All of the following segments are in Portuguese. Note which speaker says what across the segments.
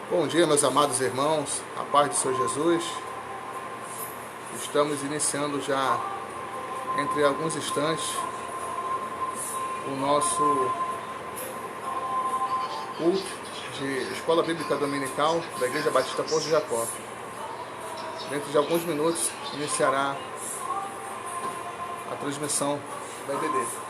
Speaker 1: Bom dia, meus amados irmãos, a paz do Senhor Jesus. Estamos iniciando já, entre alguns instantes, o nosso culto de Escola Bíblica Dominical da Igreja Batista Poço de Jacó. Dentro de alguns minutos, iniciará a transmissão da EBD.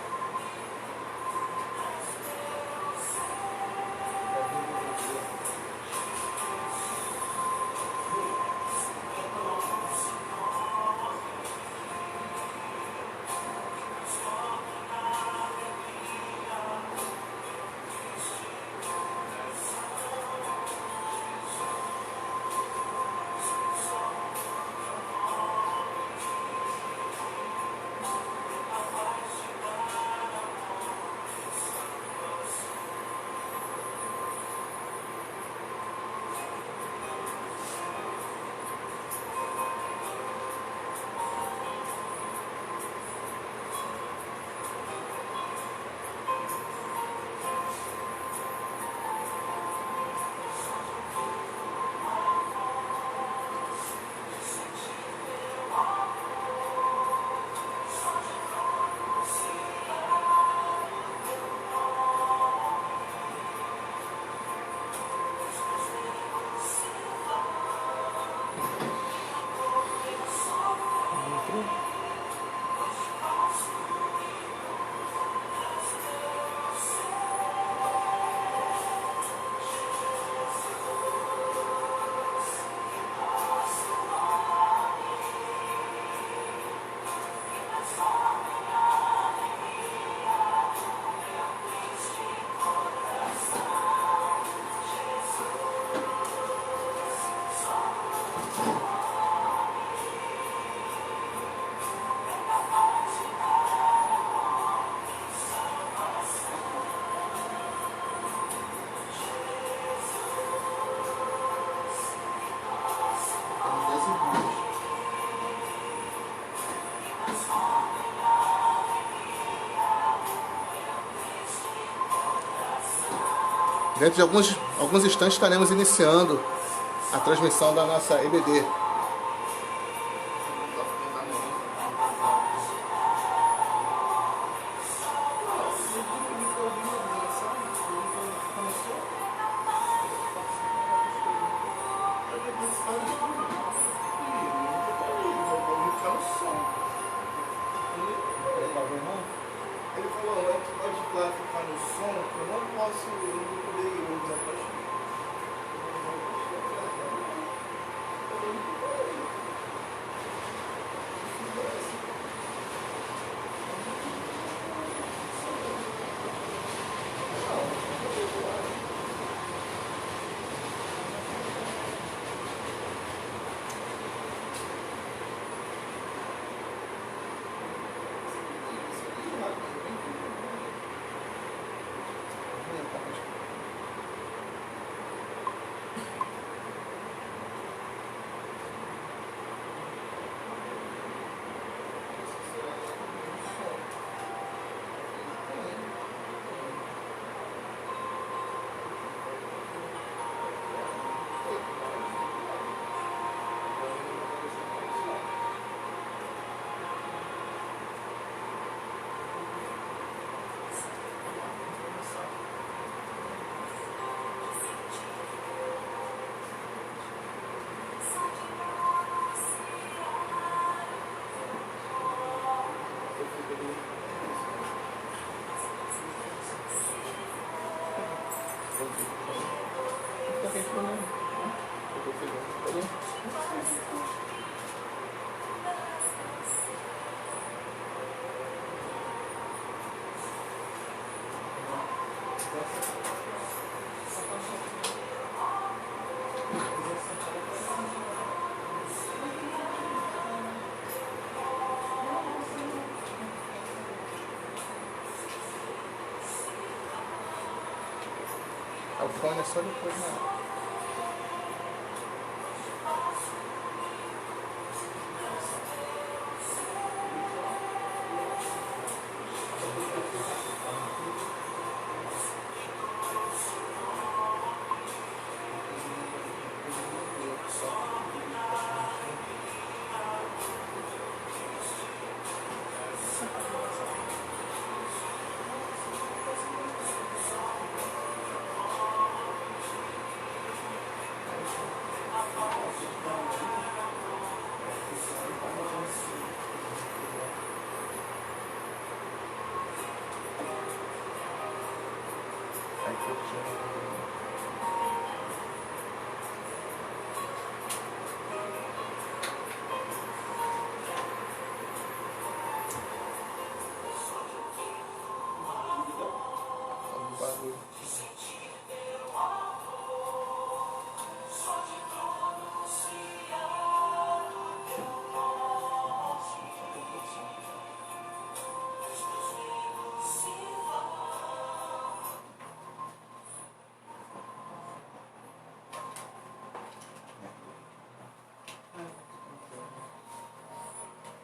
Speaker 1: Dentro de alguns instantes estaremos iniciando a transmissão da nossa EBD.
Speaker 2: Ele falou, é que pode ficar no som, que eu não posso, eu não vou poder ir, eu não posso.
Speaker 1: O fone é só depois, né? Bagulho.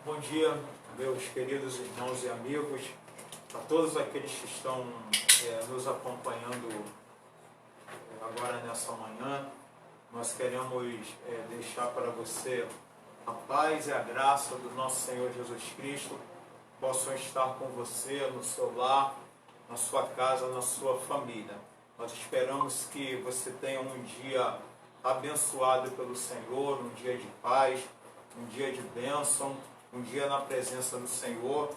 Speaker 3: Bom dia, meus queridos irmãos e amigos, a todos aqueles que estão nos acompanhando agora nessa manhã. Nós queremos deixar para você a paz e a graça do nosso Senhor Jesus Cristo possam estar com você no seu lar, na sua casa, na sua família. Nós esperamos que você tenha um dia abençoado pelo Senhor, um dia de paz, um dia de bênção, um dia na presença do Senhor,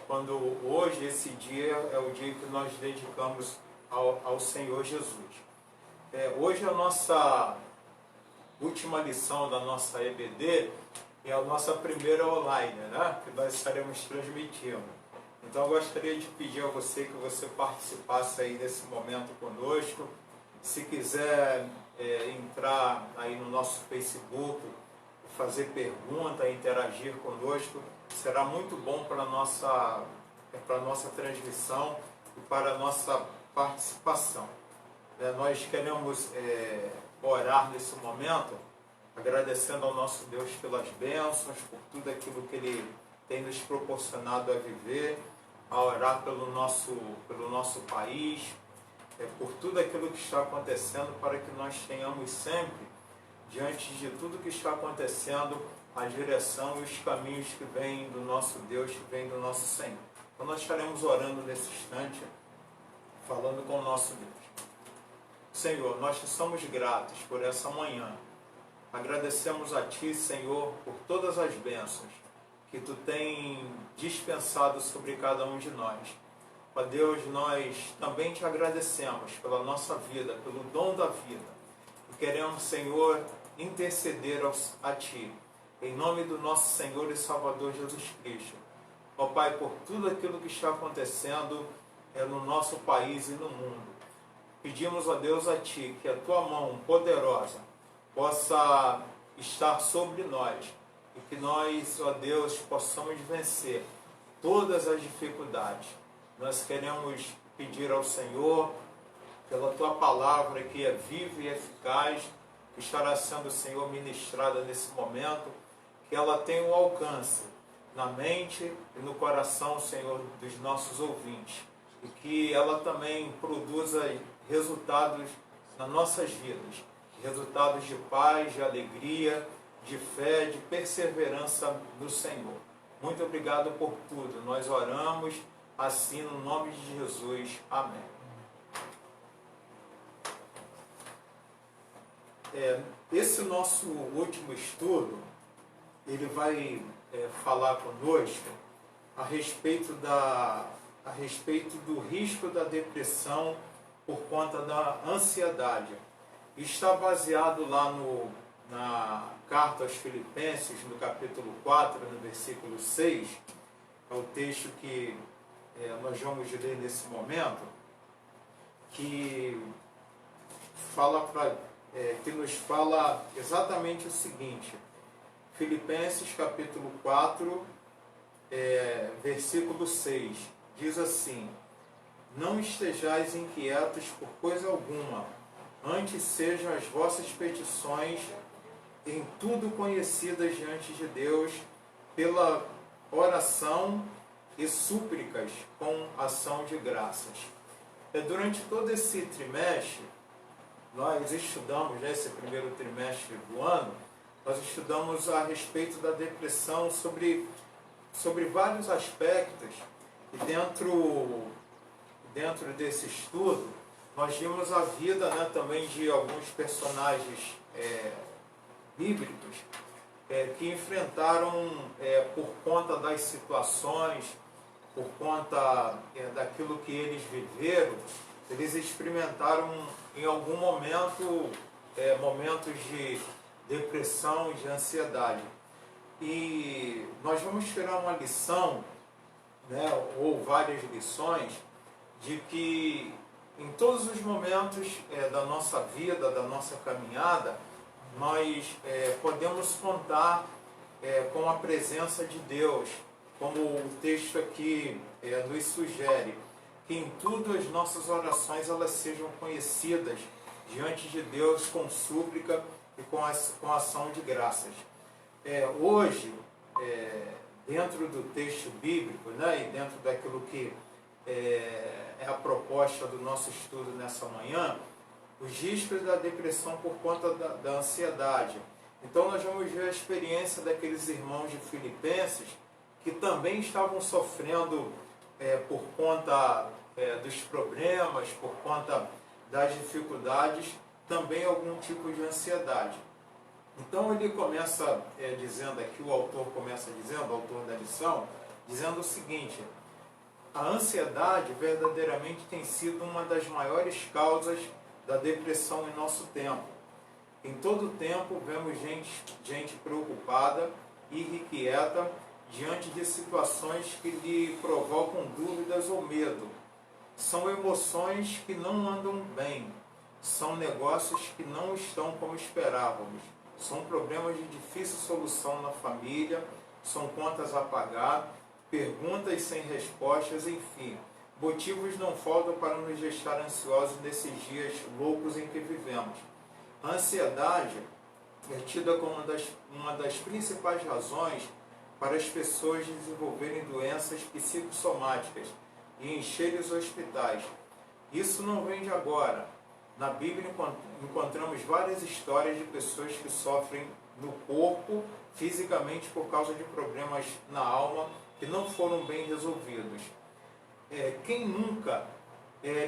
Speaker 3: quando hoje esse dia é o dia que nós dedicamos ao Senhor Jesus. Hoje a nossa última lição da nossa EBD é a nossa primeira online, né? Que nós estaremos transmitindo. Então eu gostaria de pedir a você que você participasse aí nesse momento conosco. Se quiser entrar aí no nosso Facebook, fazer pergunta, interagir conosco, será muito bom para a nossa transmissão e para a nossa participação. Nós queremos orar nesse momento, agradecendo ao nosso Deus pelas bênçãos, por tudo aquilo que Ele tem nos proporcionado a viver, a orar pelo nosso país, por tudo aquilo que está acontecendo, para que nós tenhamos sempre, diante de tudo que está acontecendo, a direção e os caminhos que vêm do nosso Deus, que vêm do nosso Senhor. Então nós estaremos orando nesse instante, falando com o nosso Deus. Senhor, nós te somos gratos por essa manhã. Agradecemos a Ti, Senhor, por todas as bênçãos que Tu tem dispensado sobre cada um de nós. Ó Deus, nós também Te agradecemos pela nossa vida, pelo dom da vida. Queremos, Senhor, interceder a Ti, em nome do nosso Senhor e Salvador Jesus Cristo. Ó Pai, por tudo aquilo que está acontecendo no nosso país e no mundo. Pedimos, ó Deus, a Ti, que a Tua mão poderosa possa estar sobre nós e que nós, ó Deus, possamos vencer todas as dificuldades. Nós queremos pedir ao Senhor, pela Tua palavra que é viva e eficaz, que estará sendo, Senhor, ministrada nesse momento, que ela tenha um alcance na mente e no coração, Senhor, dos nossos ouvintes, e que ela também produza resultados nas nossas vidas, resultados de paz, de alegria, de fé, de perseverança no Senhor. Muito obrigado por tudo. Nós oramos assim no nome de Jesus. Amém. Esse nosso último estudo, ele vai falar conosco a respeito do risco da depressão por conta da ansiedade. Está baseado lá na carta aos Filipenses, no capítulo 4, no versículo 6, é o texto que nós vamos ler nesse momento, que nos fala exatamente o seguinte. Filipenses capítulo 4, versículo 6, diz assim: não estejais inquietos por coisa alguma, antes sejam as vossas petições em tudo conhecidas diante de Deus, pela oração e súplicas com ação de graças. Durante todo esse trimestre, nós estudamos, esse primeiro trimestre do ano, nós estudamos a respeito da depressão sobre vários aspectos, e dentro desse estudo, nós vimos a vida, né, também de alguns personagens bíblicos que enfrentaram, por conta das situações, por conta daquilo que eles viveram, eles experimentaram em algum momento momentos de depressão, de ansiedade. E nós vamos tirar uma lição, né, ou várias lições, de que em todos os momentos da nossa vida, da nossa caminhada, nós podemos contar com a presença de Deus, como o texto aqui nos sugere, que em tudo as nossas orações elas sejam conhecidas diante de Deus com súplica e com ação de graças. Hoje, dentro do texto bíblico, né, e dentro daquilo que é a proposta do nosso estudo nessa manhã, os riscos da depressão por conta da ansiedade. Então nós vamos ver a experiência daqueles irmãos de Filipenses que também estavam sofrendo por conta dos problemas, por conta das dificuldades, também algum tipo de ansiedade. Então ele começa dizendo aqui, o autor começa dizendo, o autor da lição, dizendo o seguinte: a ansiedade verdadeiramente tem sido uma das maiores causas da depressão em nosso tempo. Em todo tempo vemos gente preocupada e irrequieta diante de situações que lhe provocam dúvidas ou medo. São emoções que não andam bem, são negócios que não estão como esperávamos, são problemas de difícil solução na família, são contas a pagar, perguntas sem respostas, enfim. Motivos não faltam para nos deixar ansiosos nesses dias loucos em que vivemos. A ansiedade é tida como uma das principais razões para as pessoas desenvolverem doenças psicossomáticas e encherem os hospitais. Isso não vem de agora. Na Bíblia encontramos várias histórias de pessoas que sofrem no corpo, fisicamente, por causa de problemas na alma que não foram bem resolvidos. Quem nunca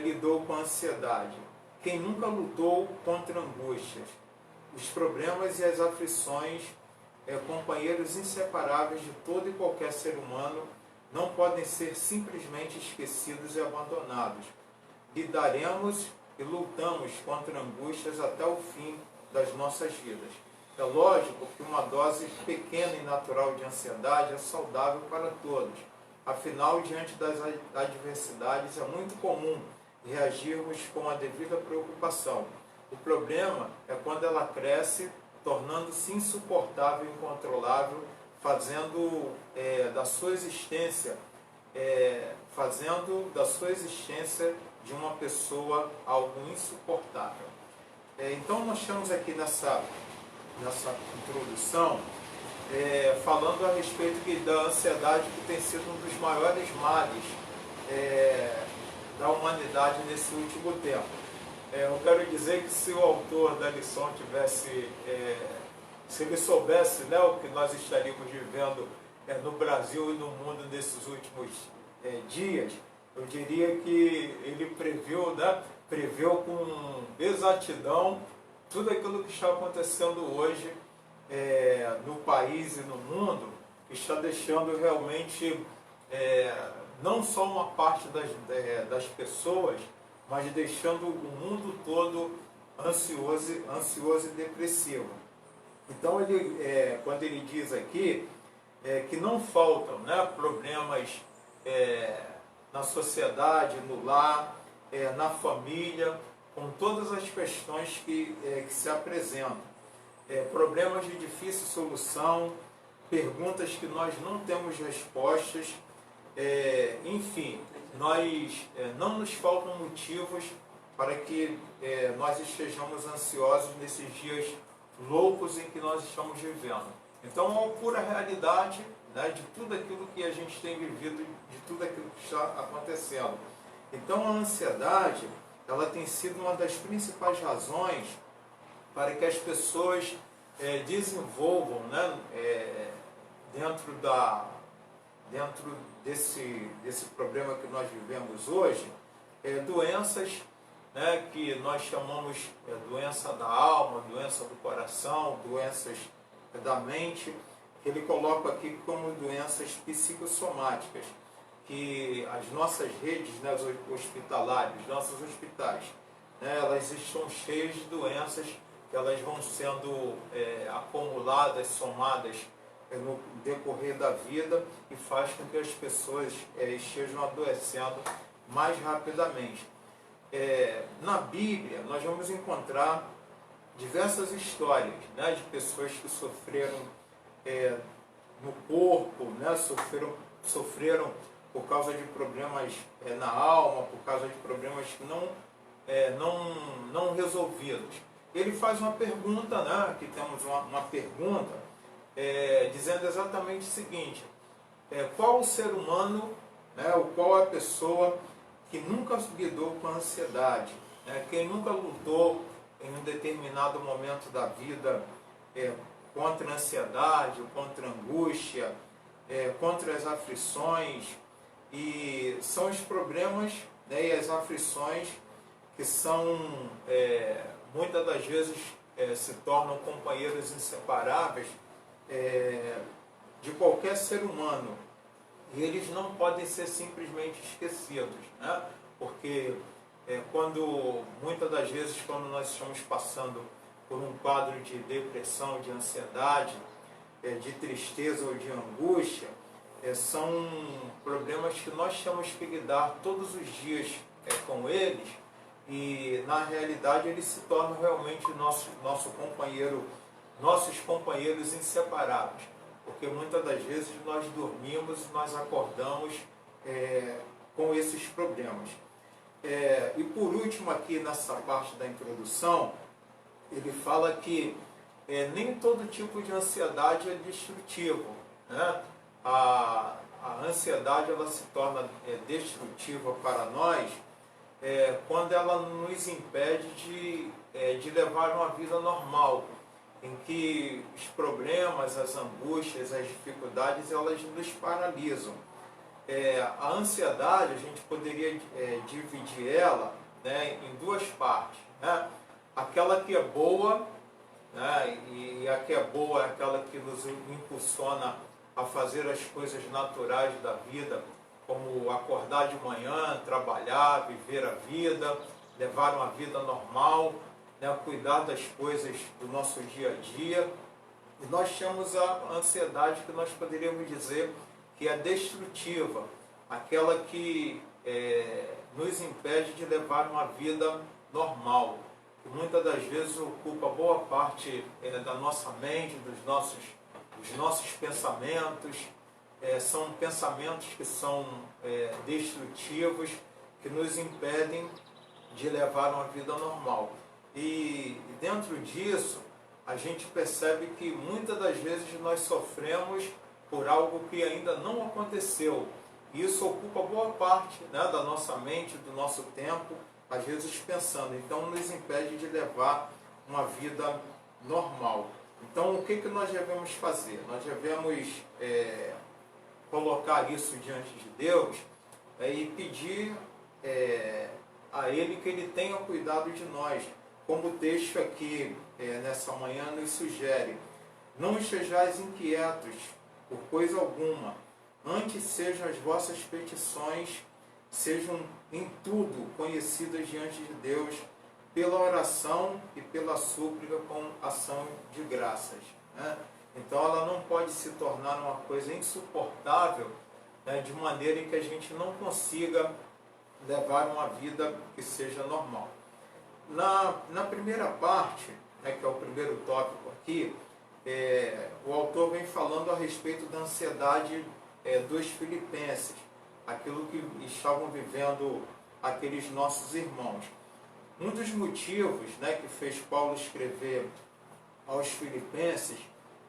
Speaker 3: lidou com a ansiedade? Quem nunca lutou contra angústias? Os problemas e as aflições, companheiros inseparáveis de todo e qualquer ser humano, não podem ser simplesmente esquecidos e abandonados. Lidaremos e lutamos contra angústias até o fim das nossas vidas. É lógico que uma dose pequena e natural de ansiedade é saudável para todos. Afinal, diante das adversidades, é muito comum reagirmos com a devida preocupação. O problema é quando ela cresce, tornando-se insuportável e incontrolável, fazendo da sua existência de uma pessoa algo insuportável. Então nós estamos aqui nessa introdução falando a respeito da ansiedade, que tem sido um dos maiores males da humanidade nesse último tempo. Eu quero dizer que se o autor da lição tivesse, se ele soubesse, né, o que nós estaríamos vivendo no Brasil e no mundo nesses últimos dias, eu diria que ele preveu com exatidão tudo aquilo que está acontecendo hoje no país e no mundo, que está deixando realmente não só uma parte das pessoas, mas deixando o mundo todo ansioso e depressivo. Então, quando ele diz aqui que não faltam, né, problemas na sociedade, no lar, na família, com todas as questões que se apresentam. Problemas de difícil solução, perguntas que nós não temos respostas, enfim, não nos faltam motivos para que nós estejamos ansiosos nesses dias loucos em que nós estamos vivendo. Então, é uma pura realidade, né, de tudo aquilo que a gente tem vivido, de tudo aquilo que está acontecendo. Então, a ansiedade, ela tem sido uma das principais razões para que as pessoas desenvolvam, né, dentro desse problema que nós vivemos hoje, doenças, né, que nós chamamos doença da alma, doença do coração, doenças da mente, que ele coloca aqui como doenças psicossomáticas, que as nossas redes, né, hospitalares, nossos hospitais, né, elas estão cheias de doenças que elas vão sendo acumuladas, somadas no decorrer da vida e faz com que as pessoas estejam adoecendo mais rapidamente. Na Bíblia, nós vamos encontrar diversas histórias, né, de pessoas que sofreram no corpo, né, sofreram por causa de problemas na alma, por causa de problemas que não resolvidos. Ele faz uma pergunta, né, aqui temos uma pergunta, dizendo exatamente o seguinte: qual o ser humano, né, ou qual a pessoa que nunca lidou com a ansiedade, né, quem nunca lutou em um determinado momento da vida contra a ansiedade, contra a angústia, contra as aflições, e são os problemas, né, e as aflições que são, muitas das vezes, se tornam companheiros inseparáveis de qualquer ser humano. E eles não podem ser simplesmente esquecidos, né? Porque muitas das vezes, quando nós estamos passando por um quadro de depressão, de ansiedade, de tristeza ou de angústia, são problemas que nós temos que lidar todos os dias com eles, e na realidade eles se tornam realmente nossos companheiros inseparáveis, porque muitas das vezes nós dormimos e nós acordamos com esses problemas. E por último, aqui nessa parte da introdução, ele fala que nem todo tipo de ansiedade é destrutivo, né? A ansiedade, ela se torna destrutiva para nós quando ela nos impede de levar uma vida normal, em que os problemas, as angústias, as dificuldades, elas nos paralisam. A ansiedade, a gente poderia dividir ela, né, em duas partes, né? Aquela que é boa, né, e a que é boa é aquela que nos impulsiona a fazer as coisas naturais da vida, como acordar de manhã, trabalhar, viver a vida, levar uma vida normal, né, cuidar das coisas do nosso dia a dia. E nós temos a ansiedade, que nós poderíamos dizer que é destrutiva, aquela que nos impede de levar uma vida normal, que muitas das vezes ocupa boa parte da nossa mente, dos nossos pensamentos. São pensamentos que são destrutivos, que nos impedem de levar uma vida normal. E dentro disso, a gente percebe que muitas das vezes nós sofremos por algo que ainda não aconteceu. E isso ocupa boa parte, né, da nossa mente, do nosso tempo, às vezes pensando. Então, nos impede de levar uma vida normal. Então, o que nós devemos fazer? Nós devemos colocar isso diante de Deus e pedir a Ele que Ele tenha cuidado de nós. Como o texto aqui nessa manhã nos sugere: não estejais inquietos por coisa alguma, antes sejam as vossas petições, sejam em tudo conhecidas diante de Deus, pela oração e pela súplica com ação de graças, né? Então ela não pode se tornar uma coisa insuportável, né, de maneira em que a gente não consiga levar uma vida que seja normal. Na primeira parte, né, que é o primeiro tópico aqui, o autor vem falando a respeito da ansiedade dos filipenses, aquilo que estavam vivendo aqueles nossos irmãos. Um dos motivos, né, que fez Paulo escrever aos filipenses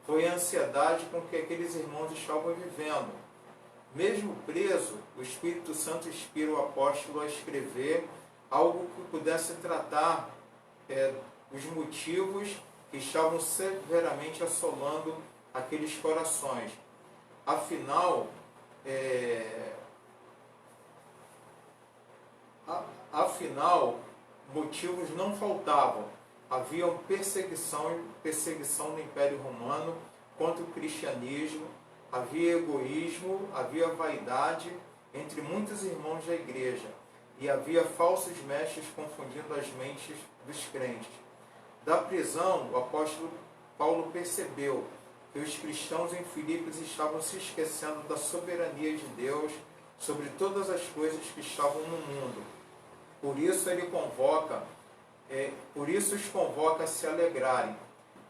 Speaker 3: foi a ansiedade com que aqueles irmãos estavam vivendo. Mesmo preso, o Espírito Santo inspira o apóstolo a escrever algo que pudesse tratar os motivos que estavam severamente assolando aqueles corações. Afinal, motivos não faltavam. Havia perseguição no Império Romano contra o cristianismo, havia egoísmo, havia vaidade, entre muitos irmãos da igreja, e havia falsos mestres confundindo as mentes dos crentes. Da prisão, o apóstolo Paulo percebeu que os cristãos em Filipos estavam se esquecendo da soberania de Deus sobre todas as coisas que estavam no mundo. Por isso os convoca a se alegrarem.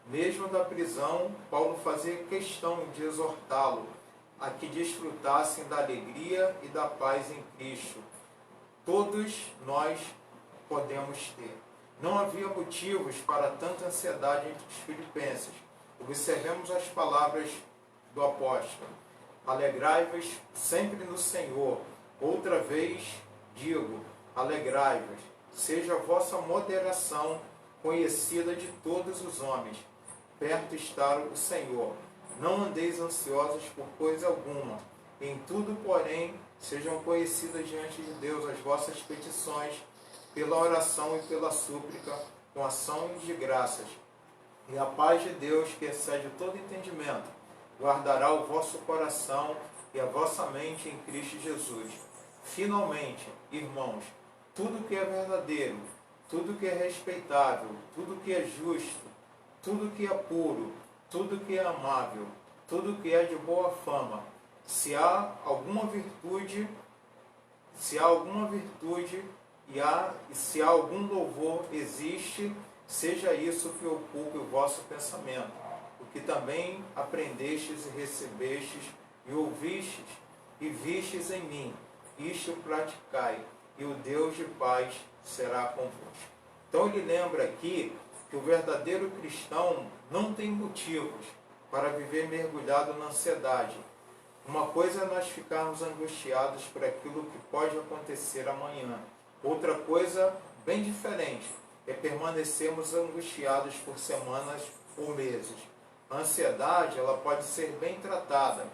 Speaker 3: Mesmo da prisão, Paulo fazia questão de exortá-lo a que desfrutassem da alegria e da paz em Cristo. Todos nós podemos ter. Não havia motivos para tanta ansiedade entre os filipenses. Observemos as palavras do apóstolo. Alegrai-vos sempre no Senhor. Outra vez digo, alegrai-vos. Seja a vossa moderação conhecida de todos os homens. Perto está o Senhor. Não andeis ansiosos por coisa alguma. Em tudo, porém, sejam conhecidas diante de Deus as vossas petições, pela oração e pela súplica, com ação de graças. E a paz de Deus, que excede todo entendimento, guardará o vosso coração e a vossa mente em Cristo Jesus. Finalmente, irmãos, tudo que é verdadeiro, tudo que é respeitável, tudo que é justo, tudo que é puro, tudo que é amável, tudo que é de boa fama, se há alguma virtude e se há algum louvor existe, seja isso que ocupe o vosso pensamento, o que também aprendestes e recebestes e ouvistes e vistes em mim, isto praticai, e o Deus de paz será convosco. Então ele lembra aqui que o verdadeiro cristão não tem motivos para viver mergulhado na ansiedade. Uma coisa é nós ficarmos angustiados por aquilo que pode acontecer amanhã. Outra coisa, bem diferente, é permanecermos angustiados por semanas ou meses. A ansiedade, ela pode ser bem tratada,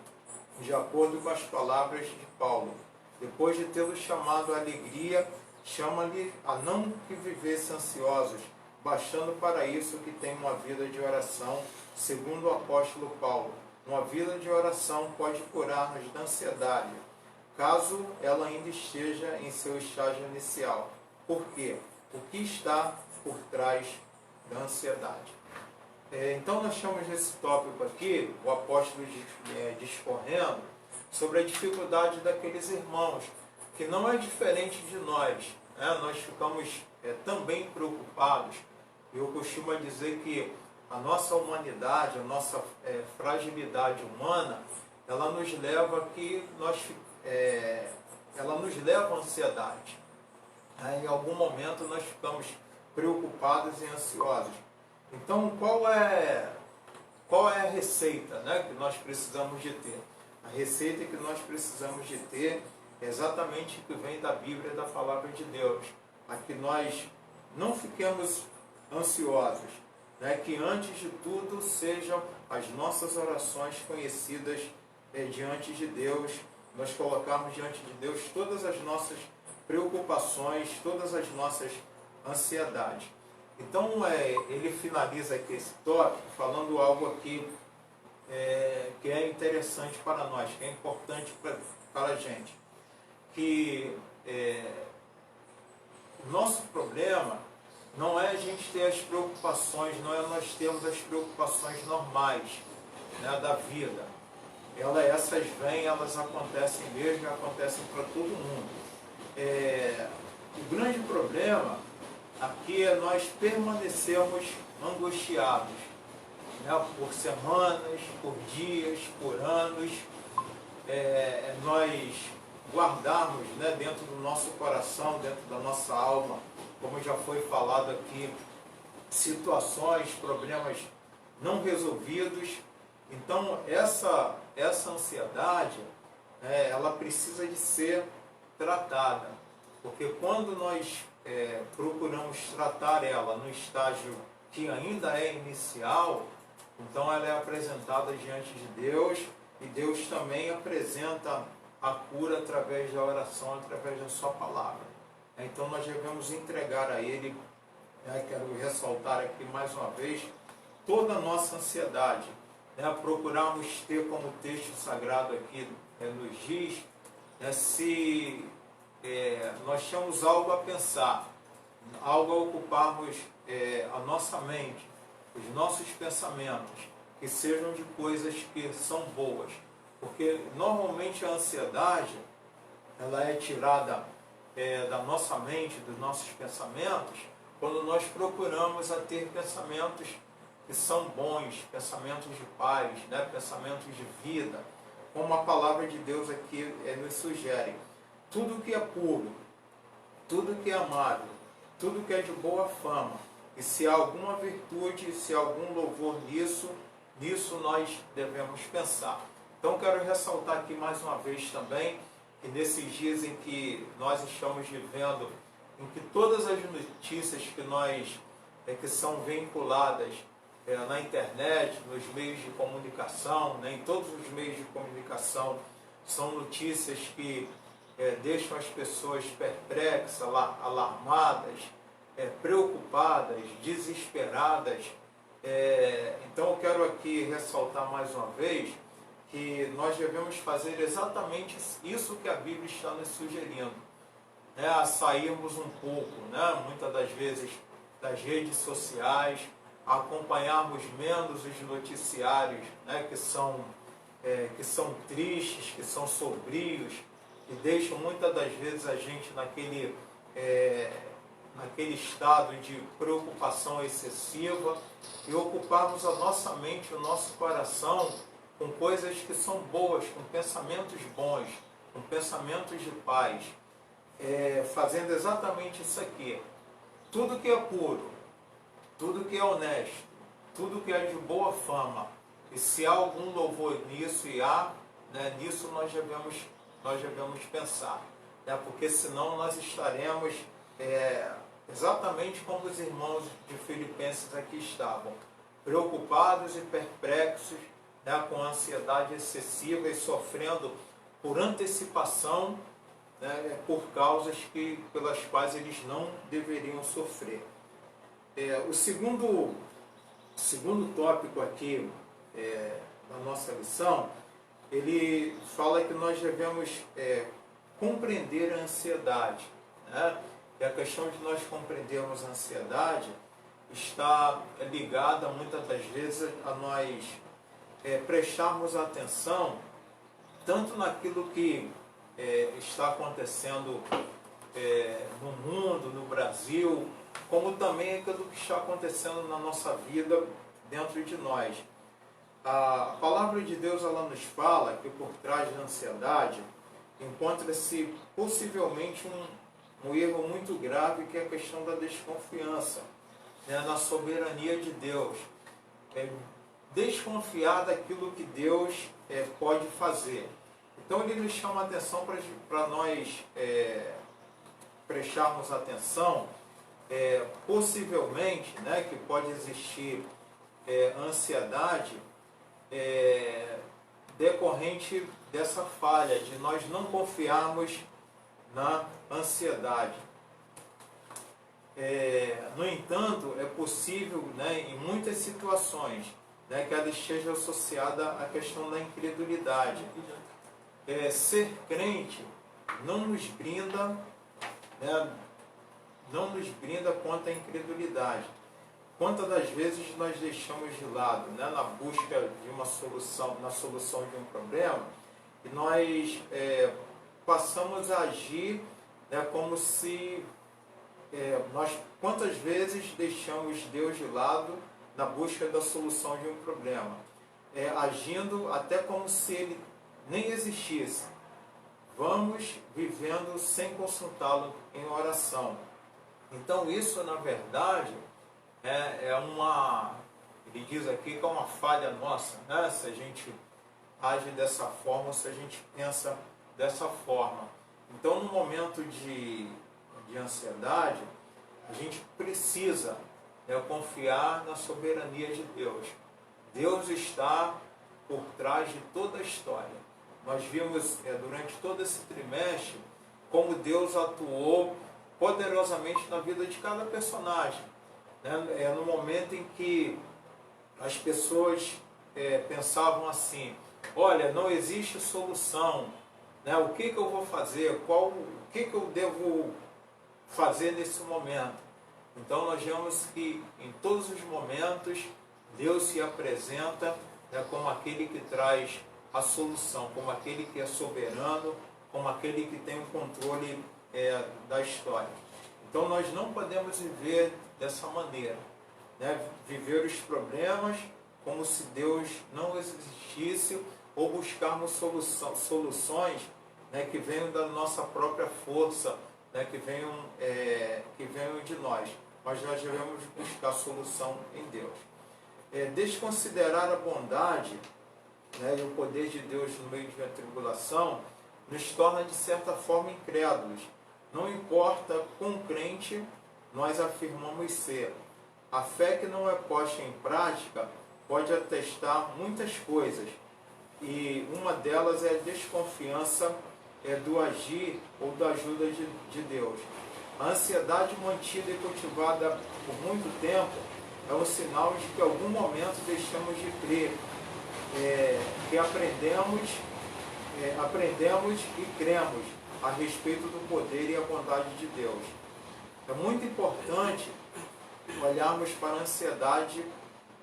Speaker 3: de acordo com as palavras de Paulo. Depois de tê-los chamado à alegria, chama-lhe a não que vivesse ansiosos, bastando para isso que tem uma vida de oração, segundo o apóstolo Paulo. Uma vida de oração pode curar-nos da ansiedade, caso ela ainda esteja em seu estágio inicial. Por quê? O que está por trás da ansiedade? Então nós chamamos nesse tópico aqui, o apóstolo discorrendo sobre a dificuldade daqueles irmãos, que não é diferente de nós, né? Nós ficamos também preocupados. Eu costumo dizer que a nossa humanidade, a nossa fragilidade humana, ela nos leva à ansiedade. Em algum momento nós ficamos preocupados e ansiosos. Então, qual é a receita, né, que nós precisamos de ter? A receita que nós precisamos de ter é exatamente o que vem da Bíblia e da Palavra de Deus. A que nós não fiquemos ansiosos, né, que antes de tudo sejam as nossas orações conhecidas diante de Deus, nós colocarmos diante de Deus todas as nossas preocupações, todas as nossas ansiedades. Então ele finaliza aqui esse tópico falando algo aqui que é interessante para nós, que é importante para a gente, que o nosso problema não é a gente ter as preocupações, não é nós termos as preocupações normais, né, da vida. Essas vêm, elas acontecem mesmo e acontecem para todo mundo. O grande problema aqui é nós permanecermos angustiados, né, por semanas, por dias, por anos, nós guardarmos, né, dentro do nosso coração, dentro da nossa alma, como já foi falado aqui, situações, problemas não resolvidos. Então essa ansiedade, ela precisa de ser tratada, porque quando nós procuramos tratar ela no estágio que ainda é inicial, então ela é apresentada diante de Deus, e Deus também apresenta a cura através da oração, através da sua palavra. Então nós devemos entregar a Ele, quero ressaltar aqui mais uma vez, toda a nossa ansiedade, procurarmos ter, como o texto sagrado aqui nos diz, né, se nós tínhamos algo a pensar, algo a ocuparmos a nossa mente, os nossos pensamentos, que sejam de coisas que são boas. Porque normalmente a ansiedade, ela é tirada da nossa mente, dos nossos pensamentos, quando nós procuramos a ter pensamentos que são bons, pensamentos de paz, né? Pensamentos de vida, como a palavra de Deus aqui nos sugere. Tudo que é puro, tudo que é amável, tudo que é de boa fama, e se há alguma virtude, se há algum louvor nisso nós devemos pensar. Então quero ressaltar aqui mais uma vez também, que nesses dias em que nós estamos vivendo, em que todas as notícias que são vinculadas na internet, nos meios de comunicação, né, em todos os meios de comunicação, são notícias que deixam as pessoas perplexas, alarmadas, preocupadas, desesperadas. Então eu quero aqui ressaltar mais uma vez que nós devemos fazer exatamente isso que a Bíblia está nos sugerindo, né, a sairmos um pouco, né, muitas das vezes, das redes sociais, a acompanharmos menos os noticiários, né, que são tristes, que são sombrios, que deixam muitas das vezes a gente naquele estado de preocupação excessiva, e ocuparmos a nossa mente, o nosso coração com coisas que são boas, com pensamentos bons, com pensamentos de paz, fazendo exatamente isso aqui. Tudo que é puro, tudo que é honesto, tudo que é de boa fama, e se há algum louvor nisso, né, nisso nós devemos pensar, né, porque senão nós estaremos exatamente como os irmãos de Filipenses aqui estavam, preocupados e perplexos, né, com ansiedade excessiva e sofrendo por antecipação, né, por causas pelas quais eles não deveriam sofrer. O segundo tópico aqui da nossa lição, ele fala que nós devemos compreender a ansiedade, né? E a questão de nós compreendermos a ansiedade está ligada muitas das vezes a nós prestarmos atenção tanto naquilo que está acontecendo no mundo, no Brasil, como também aquilo que está acontecendo na nossa vida dentro de nós. A palavra de Deus, ela nos fala que por trás da ansiedade encontra-se possivelmente um erro muito grave, que é a questão da desconfiança, né, na soberania de Deus. Desconfiar daquilo que Deus pode fazer. Então ele nos chama a atenção para nós prestarmos atenção, possivelmente, né, que pode existir ansiedade decorrente dessa falha, de nós não confiarmos na ansiedade. No entanto, é possível, né, em muitas situações, né, que ela esteja associada à questão da incredulidade. Ser crente não nos brinda, né, não nos brinda contra a incredulidade. Quantas das vezes nós deixamos de lado, né, na busca de uma solução, na solução de um problema, e nós passamos a agir, né, como se quantas vezes deixamos Deus de lado na busca da solução de um problema, agindo até como se ele nem existisse. Vamos vivendo sem consultá-lo em oração. Então isso, na verdade, ele diz aqui que é uma falha nossa, né? Se a gente age dessa forma, se a gente pensa dessa forma. Então, no momento de ansiedade, a gente precisa confiar na soberania de Deus. Deus está por trás de toda a história. Nós vimos durante todo esse trimestre como Deus atuou poderosamente na vida de cada personagem. No momento em que as pessoas pensavam assim: olha, não existe solução, né? O que eu vou fazer, o que eu devo fazer nesse momento. Então nós vemos que em todos os momentos Deus se apresenta, né, como aquele que traz a solução, como aquele que é soberano, como aquele que tem o controle da história. Então nós não podemos viver dessa maneira, né? Viver os problemas como se Deus não existisse, ou buscarmos soluções, né, que venham da nossa própria força, né, que venham de nós. Mas nós devemos buscar solução em Deus. Desconsiderar a bondade, né, e o poder de Deus no meio de uma tribulação nos torna de certa forma incrédulos. Não importa quão crente nós afirmamos ser. A fé que não é posta em prática pode atestar muitas coisas, e uma delas é a desconfiança do agir ou da ajuda de Deus. A ansiedade mantida e cultivada por muito tempo é um sinal de que em algum momento deixamos de crer, que aprendemos e cremos a respeito do poder e a bondade de Deus. É muito importante olharmos para a ansiedade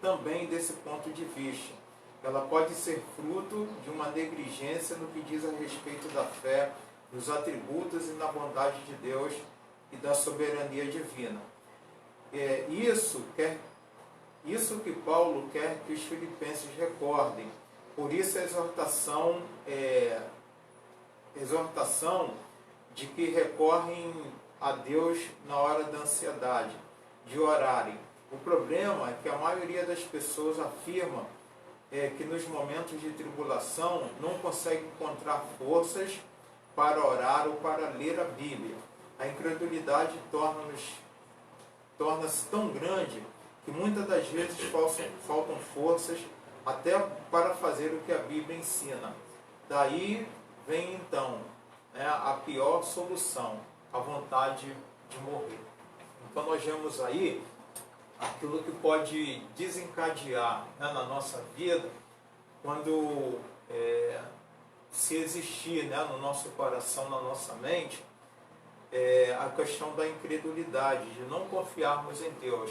Speaker 3: também desse ponto de vista. Ela pode ser fruto de uma negligência no que diz a respeito da fé, dos atributos e na bondade de Deus e da soberania divina. Isso que Paulo quer que os filipenses recordem. Por isso a exortação de que recorrem a Deus na hora da ansiedade, de orarem. O problema é que a maioria das pessoas afirma que nos momentos de tribulação não consegue encontrar forças para orar ou para ler a Bíblia. A incredulidade torna-se tão grande que muitas das vezes faltam forças até para fazer o que a Bíblia ensina. Daí vem então, né, a pior solução, a vontade de morrer. Então nós vemos aí aquilo que pode desencadear, né, na nossa vida, quando se existir, né, no nosso coração, na nossa mente, a questão da incredulidade, de não confiarmos em Deus.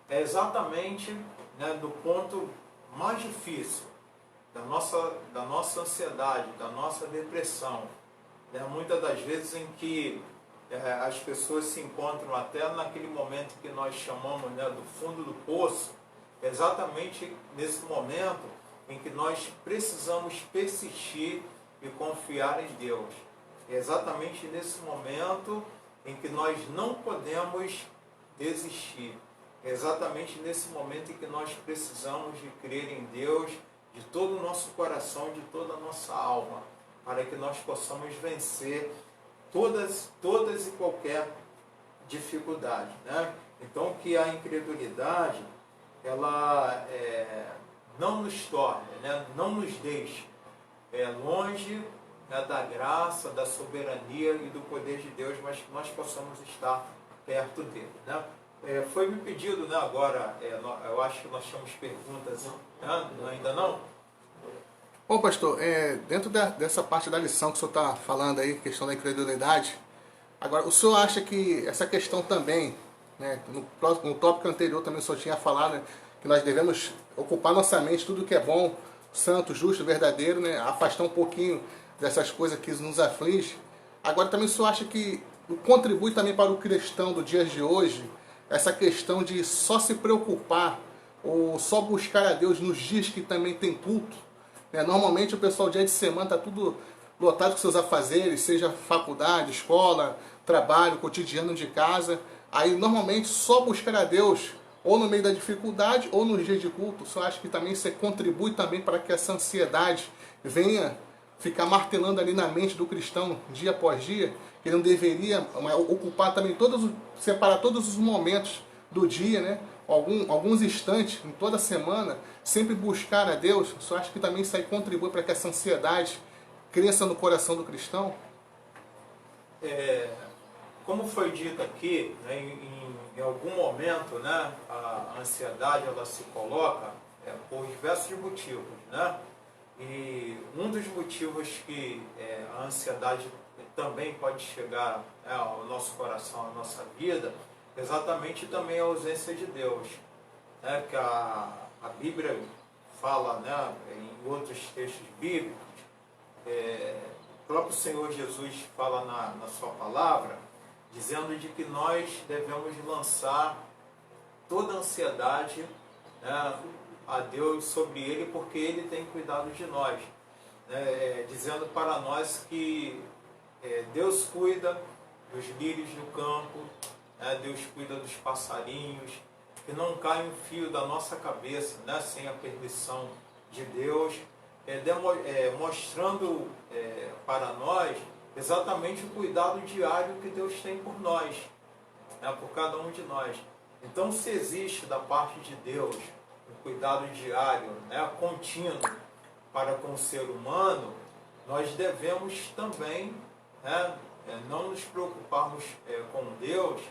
Speaker 3: É exatamente, né, do ponto mais difícil da nossa ansiedade, da nossa depressão, né, muitas das vezes em que as pessoas se encontram até naquele momento que nós chamamos, né, do fundo do poço. É exatamente nesse momento em que nós precisamos persistir e confiar em Deus. É exatamente nesse momento em que nós não podemos desistir. É exatamente nesse momento em que nós precisamos de crer em Deus de todo o nosso coração, de toda a nossa alma, para que nós possamos vencer todas e qualquer dificuldade, né? Então que a incredulidade ela não nos torne, né, não nos deixe longe, né, da graça, da soberania e do poder de Deus, mas que nós possamos estar perto dele, né? Foi me pedido, né, agora, eu acho que nós temos perguntas, né? Ainda não?
Speaker 1: Bom, pastor, dentro dessa parte da lição que o senhor está falando aí, questão da incredulidade, agora, o senhor acha que essa questão também, né, no tópico anterior também o senhor tinha falado, né, que nós devemos ocupar nossa mente tudo que é bom, santo, justo, verdadeiro, né, afastar um pouquinho dessas coisas que nos afligem. Agora, também o senhor acha que contribui também para o cristão do dia de hoje essa questão de só se preocupar ou só buscar a Deus nos dias que também tem culto? Normalmente o pessoal dia de semana está tudo lotado com seus afazeres, seja faculdade, escola, trabalho, cotidiano de casa. Aí normalmente só buscar a Deus ou no meio da dificuldade ou nos dias de culto. Só acho que também isso contribui também para que essa ansiedade venha ficar martelando ali na mente do cristão dia após dia, que não deveria ocupar também separar todos os momentos do dia, né? Alguns instantes em toda semana, sempre buscar a Deus. Só acho que também isso aí contribui para que essa ansiedade cresça no coração do cristão.
Speaker 3: Como foi dito aqui, né, em algum momento, né, a ansiedade ela se coloca por diversos motivos, né? E um dos motivos que a ansiedade também pode chegar ao nosso coração, à nossa vida, exatamente também a ausência de Deus. Que a Bíblia fala, né, em outros textos bíblicos, o próprio Senhor Jesus fala na sua palavra, dizendo de que nós devemos lançar toda a ansiedade, né, a Deus sobre Ele, porque Ele tem cuidado de nós. Dizendo para nós que Deus cuida dos lírios do campo, Deus cuida dos passarinhos, que não cai um fio da nossa cabeça, né, sem a permissão de Deus, mostrando para nós exatamente o cuidado diário que Deus tem por nós, por cada um de nós. Então, se existe da parte de Deus um cuidado diário, contínuo para com o ser humano, nós devemos também não nos preocuparmos com Deus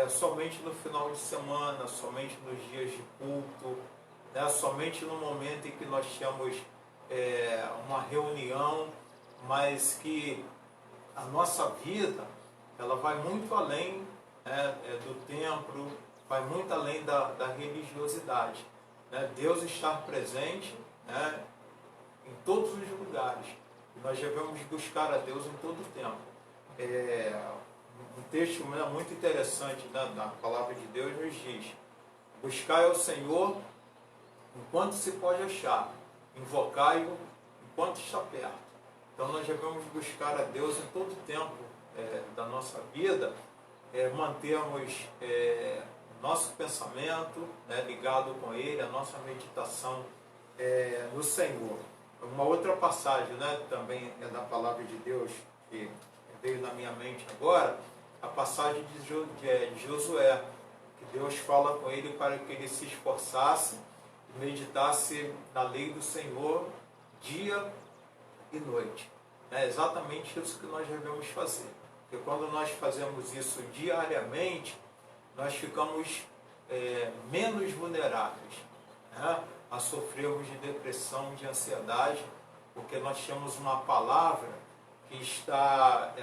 Speaker 3: somente no final de semana, somente nos dias de culto, somente no momento em que nós temos uma reunião, mas que a nossa vida ela vai muito além do templo, vai muito além da religiosidade. Deus está presente em todos os lugares. E nós devemos buscar a Deus em todo o tempo. Um texto muito interessante da palavra de Deus nos diz: buscai ao Senhor enquanto se pode achar, invocai-o enquanto está perto. Então nós devemos buscar a Deus em todo o tempo da nossa vida, mantermos nosso pensamento ligado com Ele, a nossa meditação no Senhor. Uma outra passagem também da palavra de Deus que veio na minha mente agora, a passagem de Josué, que Deus fala com ele para que ele se esforçasse e meditasse na lei do Senhor dia e noite. É exatamente isso que nós devemos fazer. Porque quando nós fazemos isso diariamente, nós ficamos menos vulneráveis a sofrermos de depressão, de ansiedade, porque nós temos uma palavra que está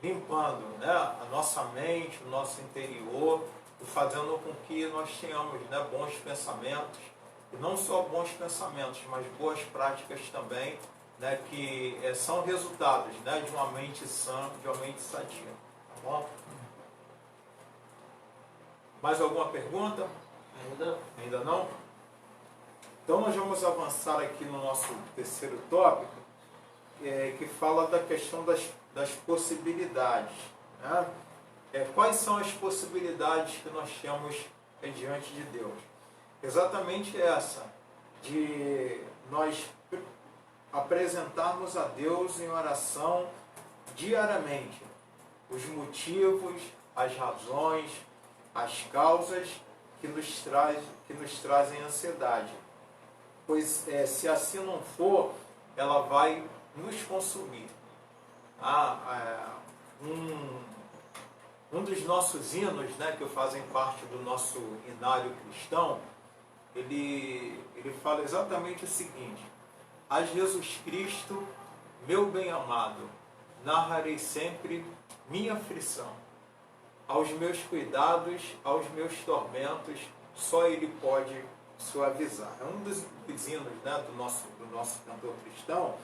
Speaker 3: limpando a nossa mente, o nosso interior, e fazendo com que nós tenhamos bons pensamentos, e não só bons pensamentos, mas boas práticas também, que são resultados de uma mente sã, de uma mente sadia. Tá bom? Mais alguma pergunta? Ainda não? Então nós vamos avançar aqui no nosso terceiro tópico, que fala da questão das possibilidades. Quais são as possibilidades que nós temos diante de Deus? Exatamente essa, de nós apresentarmos a Deus em oração diariamente os motivos, as razões, as causas que nos trazem ansiedade. Pois se assim não for, ela vai nos consumir. Um dos nossos hinos, que fazem parte do nosso inário cristão, ele fala exatamente o seguinte: a Jesus Cristo, meu bem-amado, narrarei sempre minha aflição. Aos meus cuidados, aos meus tormentos, só Ele pode suavizar. É um dos hinos do nosso cantor cristão,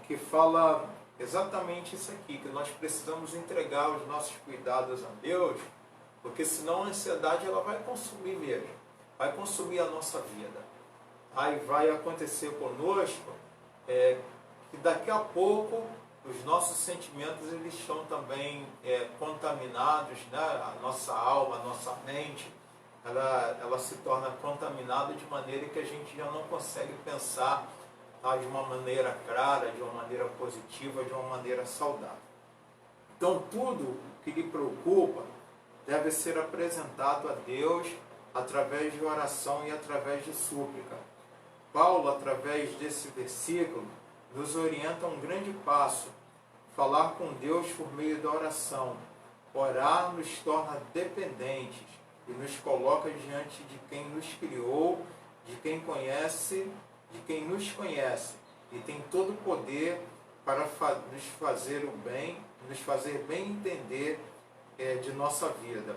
Speaker 3: que fala exatamente isso aqui, que nós precisamos entregar os nossos cuidados a Deus, porque senão a ansiedade ela vai consumir mesmo, vai consumir a nossa vida. Aí vai acontecer conosco que daqui a pouco os nossos sentimentos eles estão também contaminados, a nossa alma, a nossa mente, ela se torna contaminada de maneira que a gente já não consegue pensar de uma maneira clara, de uma maneira positiva, de uma maneira saudável. Então tudo que lhe preocupa deve ser apresentado a Deus através de oração e através de súplica. Paulo, através desse versículo, nos orienta a um grande passo: falar com Deus por meio da oração. Orar nos torna dependentes e nos coloca diante de quem nos criou, de quem conhece de quem nos conhece e tem todo o poder para nos fazer o bem, nos fazer bem entender de nossa vida.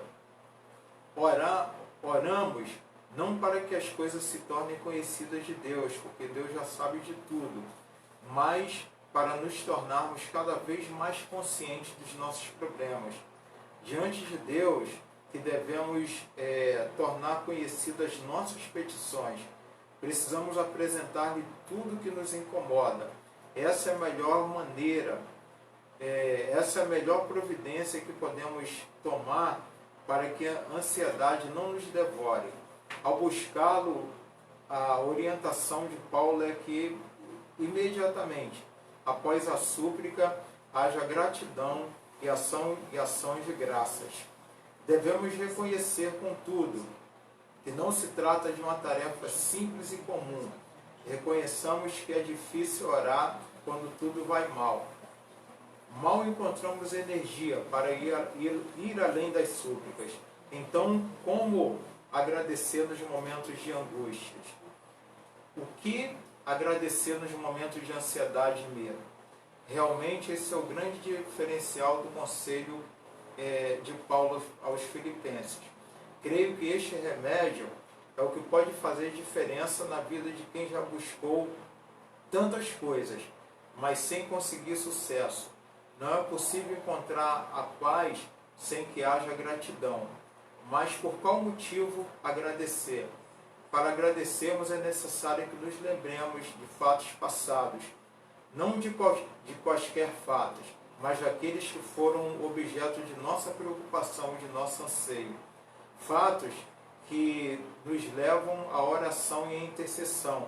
Speaker 3: Oramos não para que as coisas se tornem conhecidas de Deus, porque Deus já sabe de tudo, mas para nos tornarmos cada vez mais conscientes dos nossos problemas. Diante de Deus, que devemos tornar conhecidas as nossas petições. Precisamos apresentar-lhe tudo que nos incomoda. Essa é a melhor maneira, essa é a melhor providência que podemos tomar para que a ansiedade não nos devore. Ao buscá-lo, a orientação de Paulo é que imediatamente, após a súplica, haja gratidão e ações de graças. Devemos reconhecer, contudo, que não se trata de uma tarefa simples e comum. Reconheçamos que é difícil orar quando tudo vai mal. Mal encontramos energia para ir além das súplicas. Então, como agradecer nos momentos de angústia? O que agradecer nos momentos de ansiedade e medo? Realmente esse é o grande diferencial do conselho de Paulo aos Filipenses. Creio que este remédio é o que pode fazer diferença na vida de quem já buscou tantas coisas, mas sem conseguir sucesso. Não é possível encontrar a paz sem que haja gratidão. Mas por qual motivo agradecer? Para agradecermos é necessário que nos lembremos de fatos passados, não de quaisquer fatos, mas daqueles que foram objeto de nossa preocupação, de nosso anseio. Fatos que nos levam à oração e à intercessão.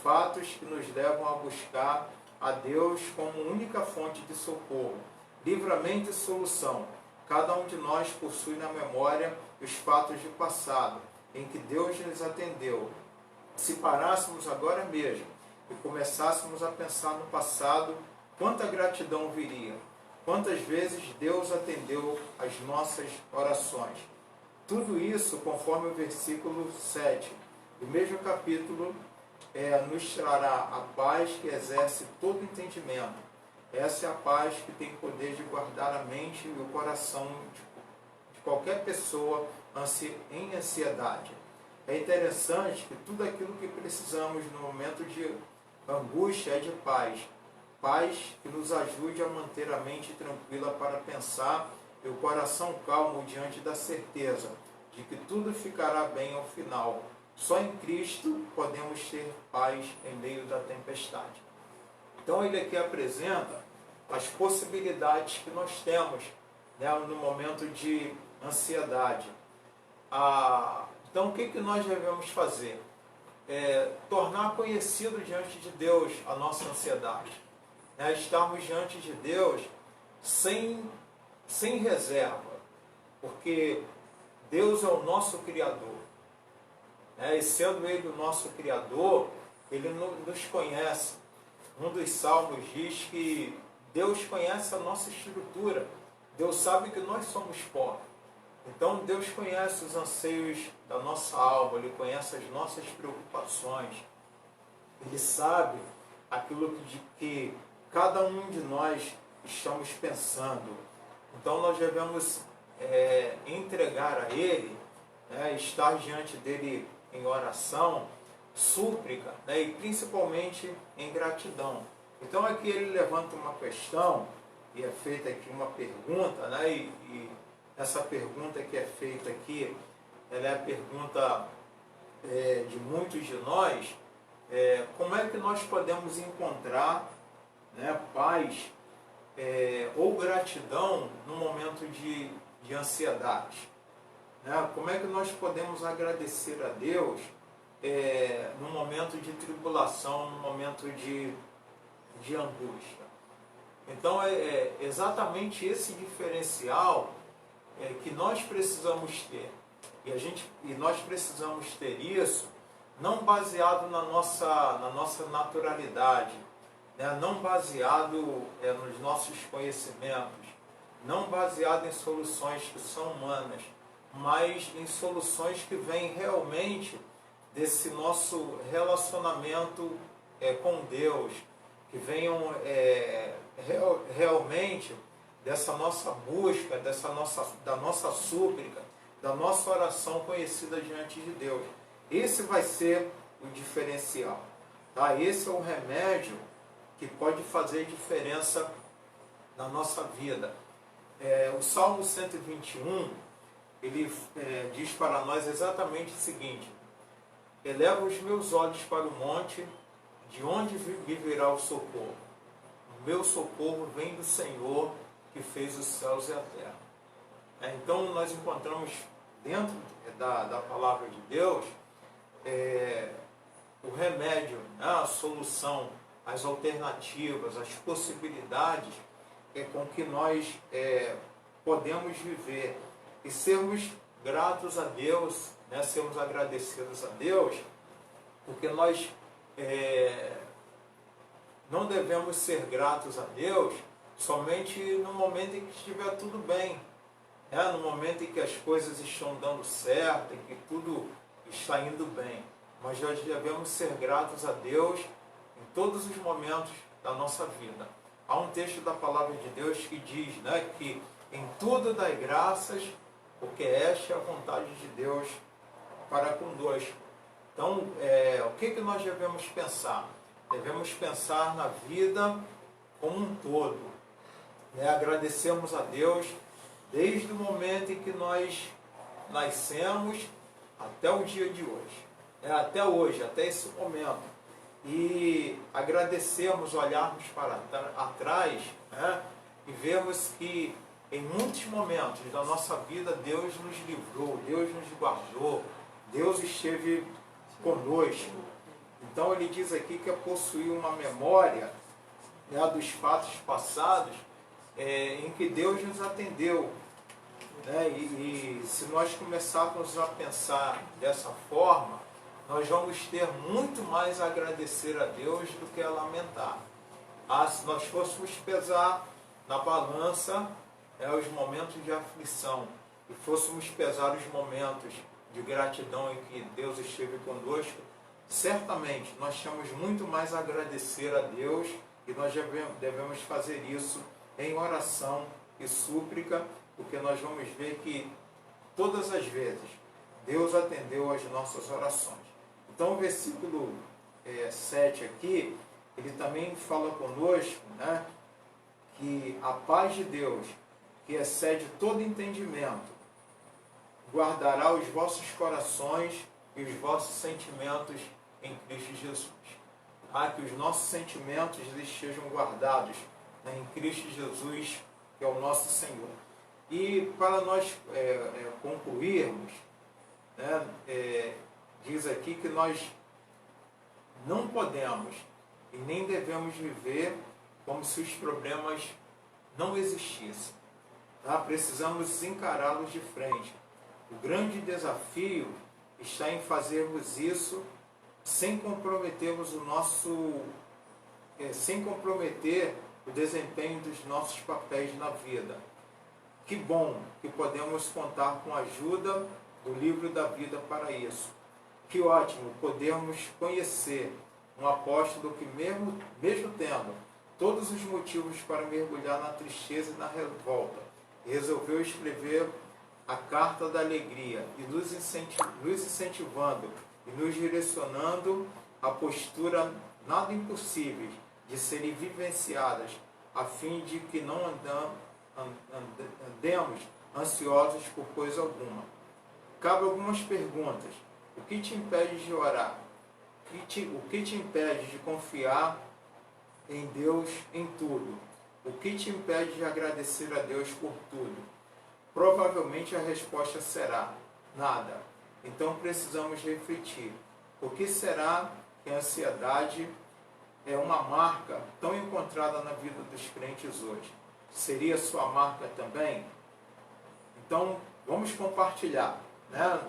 Speaker 3: Fatos que nos levam a buscar a Deus como única fonte de socorro. Livramento e solução. Cada um de nós possui na memória os fatos do passado, em que Deus nos atendeu. Se parássemos agora mesmo e começássemos a pensar no passado, quanta gratidão viria. Quantas vezes Deus atendeu às nossas orações. Tudo isso, conforme o versículo 7 do mesmo capítulo, nos trará a paz que exerce todo entendimento. Essa é a paz que tem poder de guardar a mente e o coração de qualquer pessoa em ansiedade. É interessante que tudo aquilo que precisamos no momento de angústia é de paz. Paz que nos ajude a manter a mente tranquila para pensar e o coração calmo diante da certeza de que tudo ficará bem ao final. Só em Cristo podemos ter paz em meio da tempestade. Então ele aqui apresenta as possibilidades que nós temos, né, no momento de ansiedade. Então o que nós devemos fazer? Tornar conhecido diante de Deus a nossa ansiedade. Estarmos diante de Deus sem reserva, porque Deus é o nosso Criador. E sendo Ele o nosso Criador, Ele nos conhece. Um dos salmos diz que Deus conhece a nossa estrutura. Deus sabe que nós somos pó. Então Deus conhece os anseios da nossa alma, Ele conhece as nossas preocupações. Ele sabe aquilo que cada um de nós estamos pensando. Então nós devemos entregar a Ele, estar diante dEle em oração, súplica, e principalmente em gratidão. Então aqui ele levanta uma questão, e é feita aqui uma pergunta, e essa pergunta que é feita aqui, ela é a pergunta de muitos de nós, como é que nós podemos encontrar paz ou gratidão no momento de ansiedade? Como é que nós podemos agradecer a Deus no momento de tribulação, no momento de angústia? Então é exatamente esse diferencial que nós precisamos ter. E nós precisamos ter isso não baseado na nossa naturalidade, não baseado nos nossos conhecimentos, não baseado em soluções que são humanas, mas em soluções que vêm realmente desse nosso relacionamento com Deus, que venham realmente dessa nossa busca, da nossa súplica, da nossa oração conhecida diante de Deus. Esse vai ser o diferencial. Tá? Esse é o remédio que pode fazer diferença na nossa vida. O Salmo 121, ele diz para nós exatamente o seguinte: eleva os meus olhos para o monte, de onde me virá o socorro? O meu socorro vem do Senhor, que fez os céus e a terra. Então nós encontramos dentro da palavra de Deus o remédio, a solução, as alternativas, as possibilidades com que nós podemos viver e sermos gratos a Deus, né, sermos agradecidos a Deus, porque nós não devemos ser gratos a Deus somente no momento em que estiver tudo bem, no momento em que as coisas estão dando certo, em que tudo está indo bem. Mas nós devemos ser gratos a Deus em todos os momentos da nossa vida. Há um texto da palavra de Deus que diz, né, que em tudo dai graças, porque esta é a vontade de Deus para conosco. Então, o que nós devemos pensar? Devemos pensar na vida como um todo. Agradecemos a Deus desde o momento em que nós nascemos até o dia de hoje. Até hoje, até esse momento. E agradecemos, olharmos para trás, e vermos que em muitos momentos da nossa vida Deus nos livrou, Deus nos guardou, Deus esteve conosco. Então ele diz aqui que é possuir uma memória dos fatos passados em que Deus nos atendeu. E se nós começarmos a pensar dessa forma, nós vamos ter muito mais a agradecer a Deus do que a lamentar. Se nós fôssemos pesar na balança os momentos de aflição e fôssemos pesar os momentos de gratidão em que Deus esteve conosco, certamente nós temos muito mais a agradecer a Deus, e nós devemos fazer isso em oração e súplica, porque nós vamos ver que todas as vezes Deus atendeu às nossas orações. Então o versículo 7 aqui, ele também fala conosco, né, que a paz de Deus, que excede todo entendimento, guardará os vossos corações e os vossos sentimentos em Cristo Jesus. Que os nossos sentimentos estejam guardados, né, em Cristo Jesus, que é o nosso Senhor. E para nós concluirmos, né, diz aqui que nós não podemos e nem devemos viver como se os problemas não existissem. Precisamos encará-los de frente. O grande desafio está em fazermos isso sem comprometermos sem comprometer o desempenho dos nossos papéis na vida. Que bom que podemos contar com a ajuda do livro da vida para isso. Que ótimo podermos conhecer um apóstolo que mesmo tendo todos os motivos para mergulhar na tristeza e na revolta, resolveu escrever a carta da alegria e nos incentivando e nos direcionando a postura nada impossíveis de serem vivenciadas, a fim de que não andemos ansiosos por coisa alguma. Cabe algumas perguntas. O que te impede de orar? O que te impede de confiar em Deus em tudo? O que te impede de agradecer a Deus por tudo? Provavelmente a resposta será nada. Então precisamos refletir. Por que será que a ansiedade é uma marca tão encontrada na vida dos crentes hoje? Seria sua marca também? Então vamos compartilhar, né?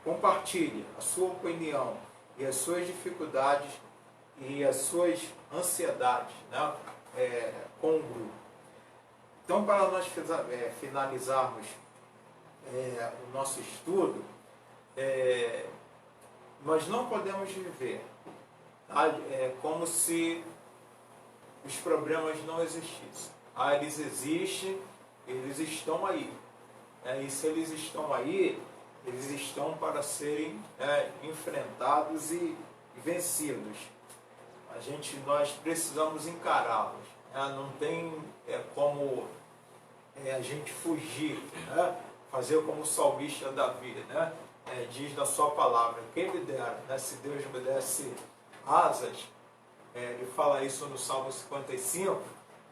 Speaker 3: Compartilhe a sua opinião e as suas dificuldades e as suas ansiedades, né, com o grupo. Então, para nós finalizarmos o nosso estudo, nós não podemos viver, tá? Como se os problemas não existissem. Eles existem, eles estão aí. E se eles estão aí, eles estão para serem enfrentados e vencidos. Nós precisamos encará-los. Não tem como a gente fugir, fazer como o salmista Davi, diz na sua palavra: quem me dera, se Deus me desse asas, ele fala isso no Salmo 55,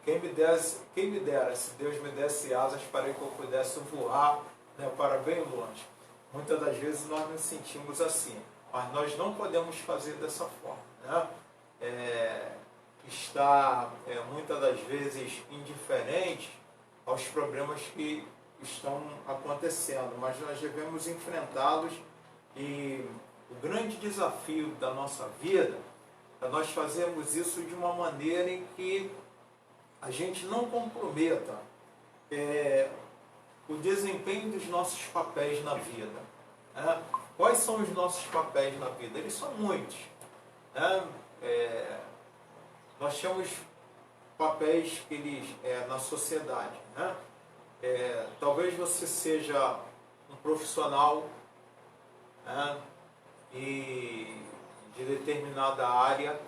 Speaker 3: quem me dera se Deus me desse asas para que eu pudesse voar para bem longe. Muitas das vezes nós nos sentimos assim, mas nós não podemos fazer dessa forma. Estar muitas das vezes indiferente aos problemas que estão acontecendo, mas nós devemos enfrentá-los, e o grande desafio da nossa vida é nós fazermos isso de uma maneira em que a gente não comprometa o desempenho dos nossos papéis na vida. Quais são os nossos papéis na vida? Eles são muitos. Nós temos papéis que eles, na sociedade. Talvez você seja um profissional e de determinada área.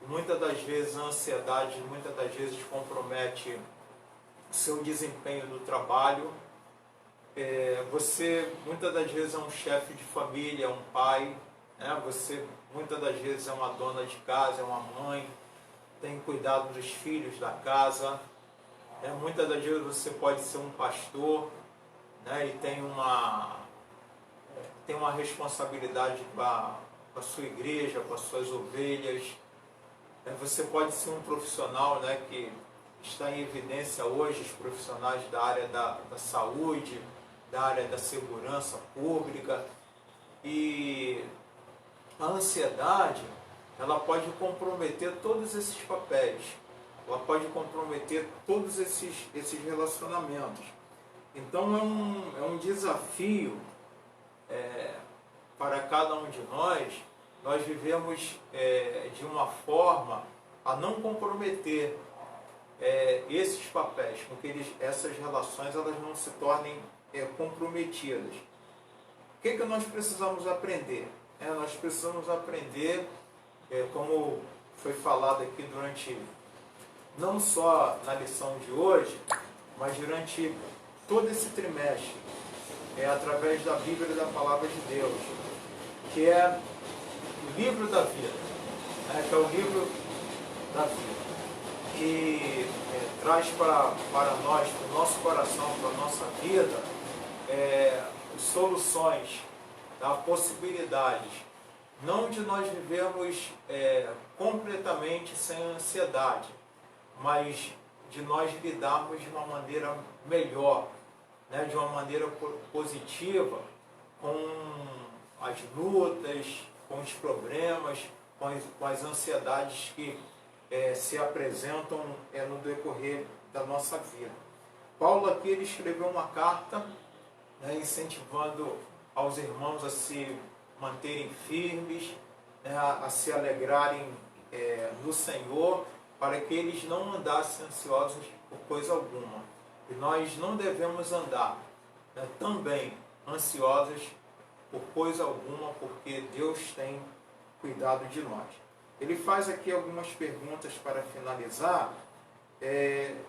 Speaker 3: Muitas das vezes a ansiedade, muitas das vezes compromete o seu desempenho no trabalho. Você muitas das vezes é um chefe de família, é um pai, você muitas das vezes é uma dona de casa, é uma mãe, tem cuidado dos filhos da casa. Muitas das vezes você pode ser um pastor, e tem uma responsabilidade com a sua igreja, com as suas ovelhas. Você pode ser um profissional, que está em evidência hoje, os profissionais da área da saúde, da área da segurança pública. E a ansiedade, ela pode comprometer todos esses papéis, ela pode comprometer todos esses relacionamentos. Então é um desafio para cada um de nós vivemos de uma forma a não comprometer esses papéis, com que essas relações elas não se tornem comprometidas. O que nós precisamos aprender? Nós precisamos aprender, como foi falado aqui durante, não só na lição de hoje, mas durante todo esse trimestre, através da Bíblia e da Palavra de Deus, que é o livro da vida, que é o livro da vida, que traz para nós, para o nosso coração, para a nossa vida, soluções, possibilidades, não de nós vivermos completamente sem ansiedade, mas de nós lidarmos de uma maneira melhor, de uma maneira positiva, com as lutas, com os problemas, com as ansiedades que se apresentam no decorrer da nossa vida. Paulo aqui ele escreveu uma carta, incentivando aos irmãos a se manterem firmes, a se alegrarem no Senhor, para que eles não andassem ansiosos por coisa alguma. E nós não devemos andar também ansiosos por coisa alguma, porque Deus tem cuidado de nós. Ele faz aqui algumas perguntas para finalizar,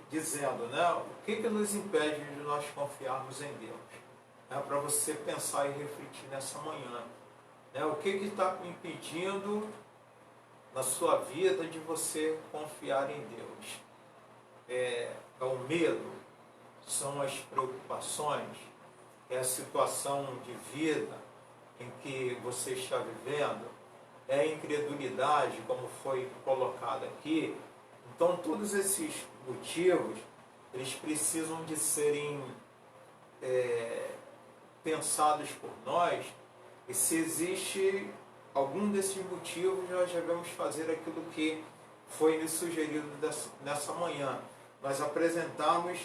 Speaker 3: dizendo, o que nos impede de nós confiarmos em Deus? Para você pensar e refletir nessa manhã. O que está impedindo na sua vida de você confiar em Deus? É o medo, são as preocupações, é a situação de vida em que você está vivendo, é a incredulidade, como foi colocado aqui. Então, todos esses motivos, eles precisam de serem pensados por nós, e se existe algum desses motivos, nós devemos fazer aquilo que foi lhe sugerido nessa manhã. Nós apresentamos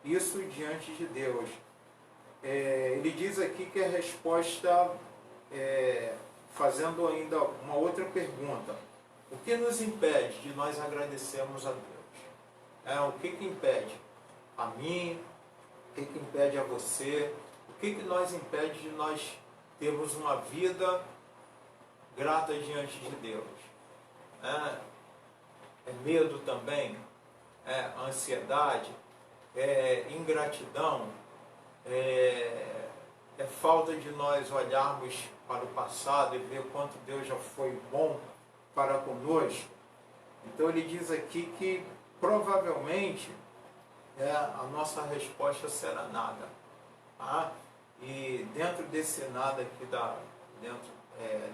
Speaker 3: isso diante de Deus. Ele diz aqui que a resposta fazendo ainda uma outra pergunta. O que nos impede de nós agradecermos a Deus? O que impede a mim? O que impede a você? O que nos impede de nós termos uma vida grata diante de Deus? É medo também? É ansiedade? É ingratidão? É falta de nós olharmos para o passado e ver quanto Deus já foi bom para conosco? Então ele diz aqui que provavelmente a nossa resposta será nada. Tá? E dentro desse nada aqui,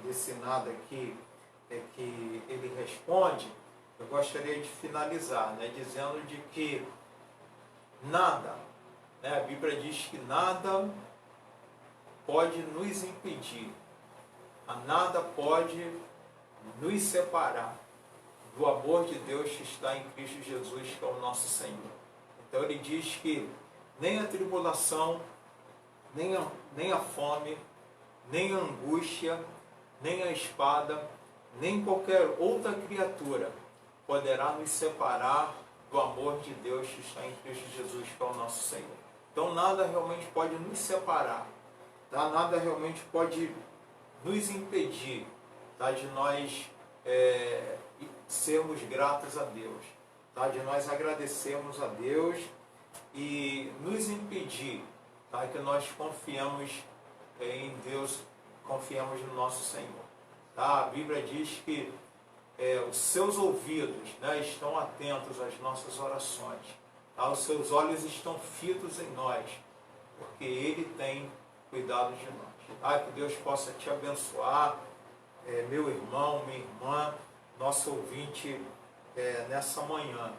Speaker 3: desse nada aqui que ele responde, eu gostaria de finalizar, dizendo de que nada, a Bíblia diz que nada pode nos impedir, nada pode nos separar do amor de Deus que está em Cristo Jesus, que é o nosso Senhor. Então ele diz que nem a tribulação, nem a fome, nem a angústia, nem a espada, nem qualquer outra criatura poderá nos separar do amor de Deus que está em Cristo Jesus, que é o nosso Senhor. Então nada realmente pode nos separar, tá? Nada realmente pode nos impedir, tá? De nós sermos gratos a Deus, tá? De nós agradecermos a Deus e nos impedir, tá? Que nós confiamos em Deus, confiamos no nosso Senhor. Tá? A Bíblia diz que os seus ouvidos, estão atentos às nossas orações, tá? Os seus olhos estão fitos em nós, porque Ele tem cuidado de nós. Tá? Que Deus possa te abençoar, meu irmão, minha irmã, nosso ouvinte nessa manhã.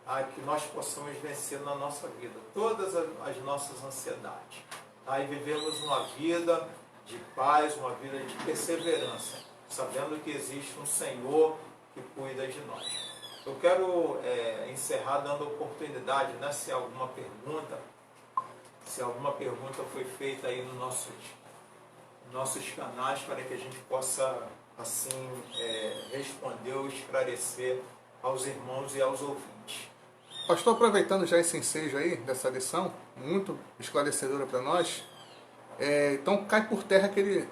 Speaker 3: Tá? Que nós possamos vencer na nossa vida todas as nossas ansiedades. Tá? E vivemos uma vida de paz, uma vida de perseverança, sabendo que existe um Senhor que cuida de nós. Eu quero encerrar dando oportunidade, se alguma pergunta foi feita aí nos nossos canais, para que a gente possa assim responder ou esclarecer aos irmãos e aos ouvintes.
Speaker 1: Pastor, aproveitando já esse ensejo aí dessa lição, muito esclarecedora para nós, então cai por terra aquele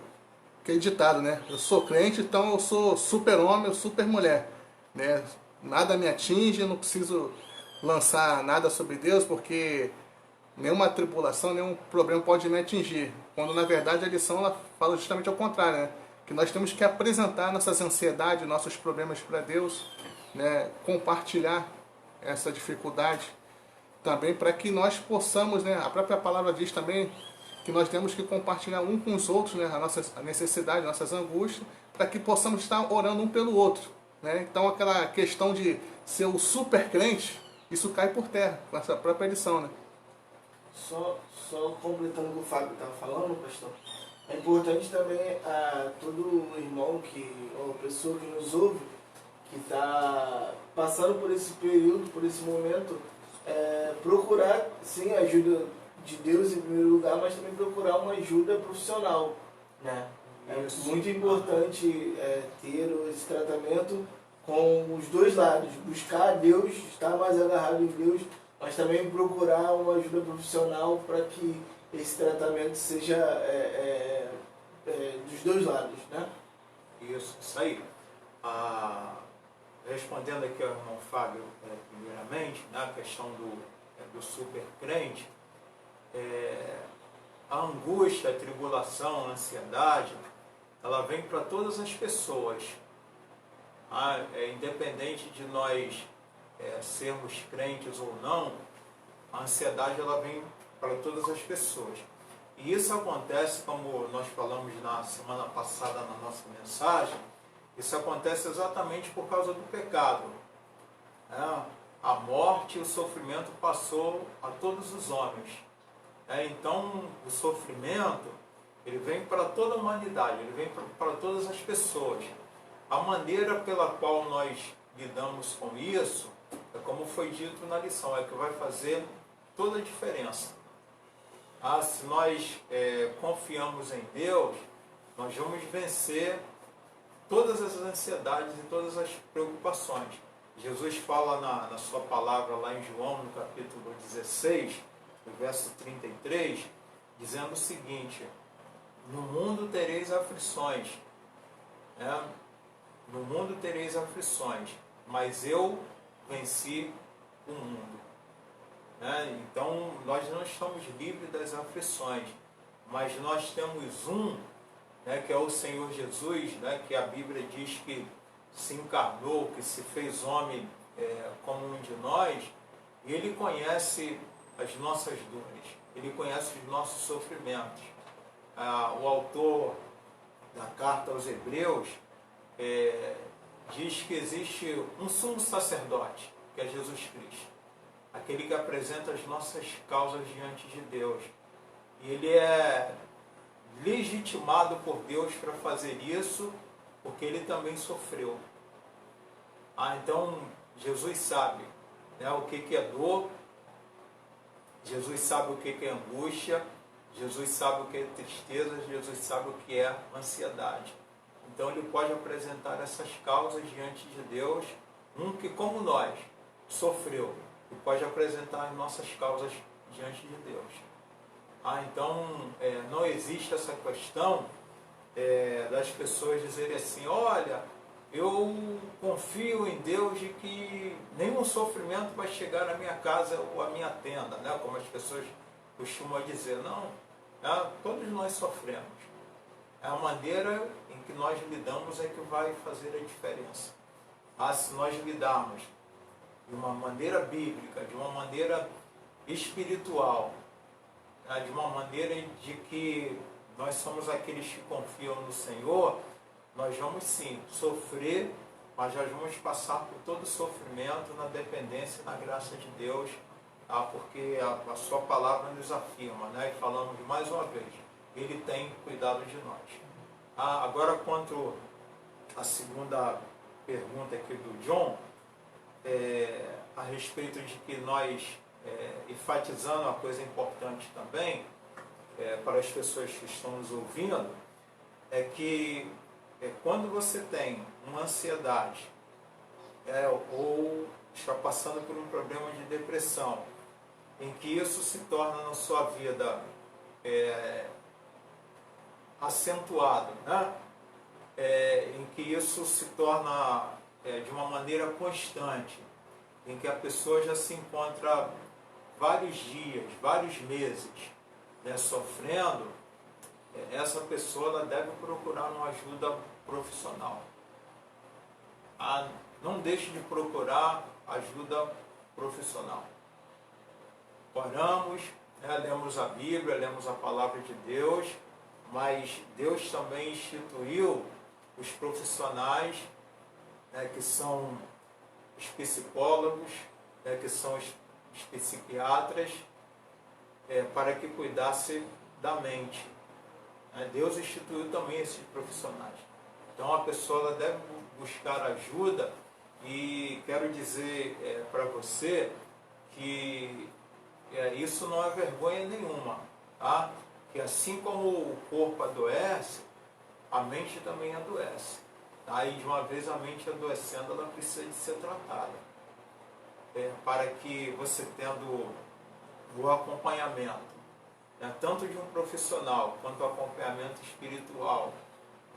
Speaker 1: ditado, eu sou crente, então eu sou super-homem ou super-mulher, nada me atinge, eu não preciso lançar nada sobre Deus, porque nenhuma tribulação, nenhum problema pode me atingir, quando na verdade a lição ela fala justamente ao contrário, que nós temos que apresentar nossas ansiedades, nossos problemas para Deus, compartilhar essa dificuldade também, para que nós possamos, a própria palavra diz também que nós temos que compartilhar um com os outros, a nossa necessidade, nossas angústias, para que possamos estar orando um pelo outro. Então aquela questão de ser o super crente, isso cai por terra com essa própria lição.
Speaker 2: Só completando o que o Fábio estava falando, pastor, é importante também a todo irmão ou pessoa que nos ouve, que está passando por esse período, por esse momento, procurar sim a ajuda de Deus em primeiro lugar, mas também procurar uma ajuda profissional. É muito importante ter esse tratamento com os dois lados, buscar Deus, estar mais agarrado em Deus, mas também procurar uma ajuda profissional para que esse tratamento seja dos dois lados.
Speaker 3: Isso aí. Respondendo aqui ao irmão Fábio, primeiramente, a questão do super crente, a angústia, a tribulação, a ansiedade, ela vem para todas as pessoas. Independente de nós sermos crentes ou não, a ansiedade ela vem para todas as pessoas. E isso acontece, como nós falamos na semana passada na nossa mensagem, isso acontece exatamente por causa do pecado. A morte e o sofrimento passou a todos os homens. Então, o sofrimento, ele vem para toda a humanidade, ele vem para todas as pessoas. A maneira pela qual nós lidamos com isso, como foi dito na lição, é que vai fazer toda a diferença. Se nós confiamos em Deus, nós vamos vencer todas as ansiedades e todas as preocupações. Jesus fala na sua palavra lá em João, no capítulo 16, no verso 33, dizendo o seguinte: no mundo tereis aflições, né? No mundo tereis aflições, mas eu venci o mundo. Né? Então, nós não estamos livres das aflições, mas nós temos um, né, que é o Senhor Jesus, né, que a Bíblia diz que se encarnou, que se fez homem como um de nós, e Ele conhece as nossas dores, Ele conhece os nossos sofrimentos. O autor da carta aos Hebreus diz que existe um sumo sacerdote, que é Jesus Cristo, aquele que apresenta as nossas causas diante de Deus. E ele é legitimado por Deus para fazer isso, porque ele também sofreu. Então, Jesus sabe, né, o que é dor, Jesus sabe o que é angústia, Jesus sabe o que é tristeza, Jesus sabe o que é ansiedade. Então ele pode apresentar essas causas diante de Deus, um que, como nós, sofreu, e pode apresentar as nossas causas diante de Deus. Então não existe essa questão das pessoas dizerem assim: olha, eu confio em Deus de que nenhum sofrimento vai chegar à minha casa ou à minha tenda, né? Como as pessoas costumam dizer. Não, todos nós sofremos. A maneira em que nós lidamos é que vai fazer a diferença. Se nós lidarmos de uma maneira bíblica, de uma maneira espiritual, de uma maneira de que nós somos aqueles que confiam no Senhor, nós vamos sim sofrer, mas nós vamos passar por todo o sofrimento na dependência e na graça de Deus, porque a sua palavra nos afirma, né? E falamos mais uma vez, Ele tem cuidado de nós. Agora, quanto à segunda pergunta aqui do John, a respeito de que nós, enfatizando uma coisa importante também, para as pessoas que estão nos ouvindo, é que quando você tem uma ansiedade, ou está passando por um problema de depressão, em que isso se torna na sua vida acentuado, né? Em que isso se torna de uma maneira constante, em que a pessoa já se encontra vários dias, vários meses, né, sofrendo, essa pessoa ela deve procurar uma ajuda profissional. Não deixe de procurar ajuda profissional. Oramos, né, lemos a Bíblia, lemos a palavra de Deus, mas Deus também instituiu os profissionais, que são os psicólogos, que são os psiquiatras, para que cuidasse da mente. Deus instituiu também esses profissionais. Então a pessoa ela deve buscar ajuda, e quero dizer para você que isso não é vergonha nenhuma, tá? Que assim como o corpo adoece, a mente também adoece. E de uma vez a mente adoecendo, ela precisa de ser tratada. Para que você tendo o acompanhamento, tanto de um profissional, quanto o acompanhamento espiritual,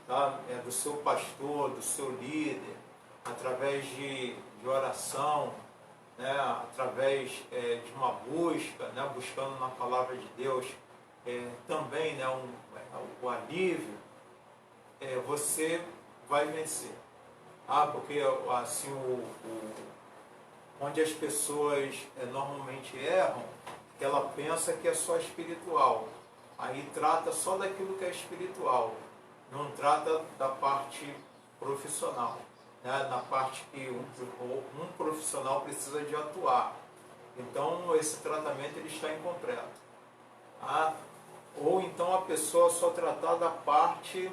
Speaker 3: tá? Do seu pastor, do seu líder, através de oração, né? Através de uma busca, né? Buscando na palavra de Deus, também, né? O alívio, você vai vencer. Porque assim, onde as pessoas normalmente erram, ela pensa que é só espiritual. Aí trata só daquilo que é espiritual, não trata da parte profissional, né? Na parte que um profissional precisa de atuar. Então esse tratamento ele está incompleto. Ou então a pessoa só tratar da parte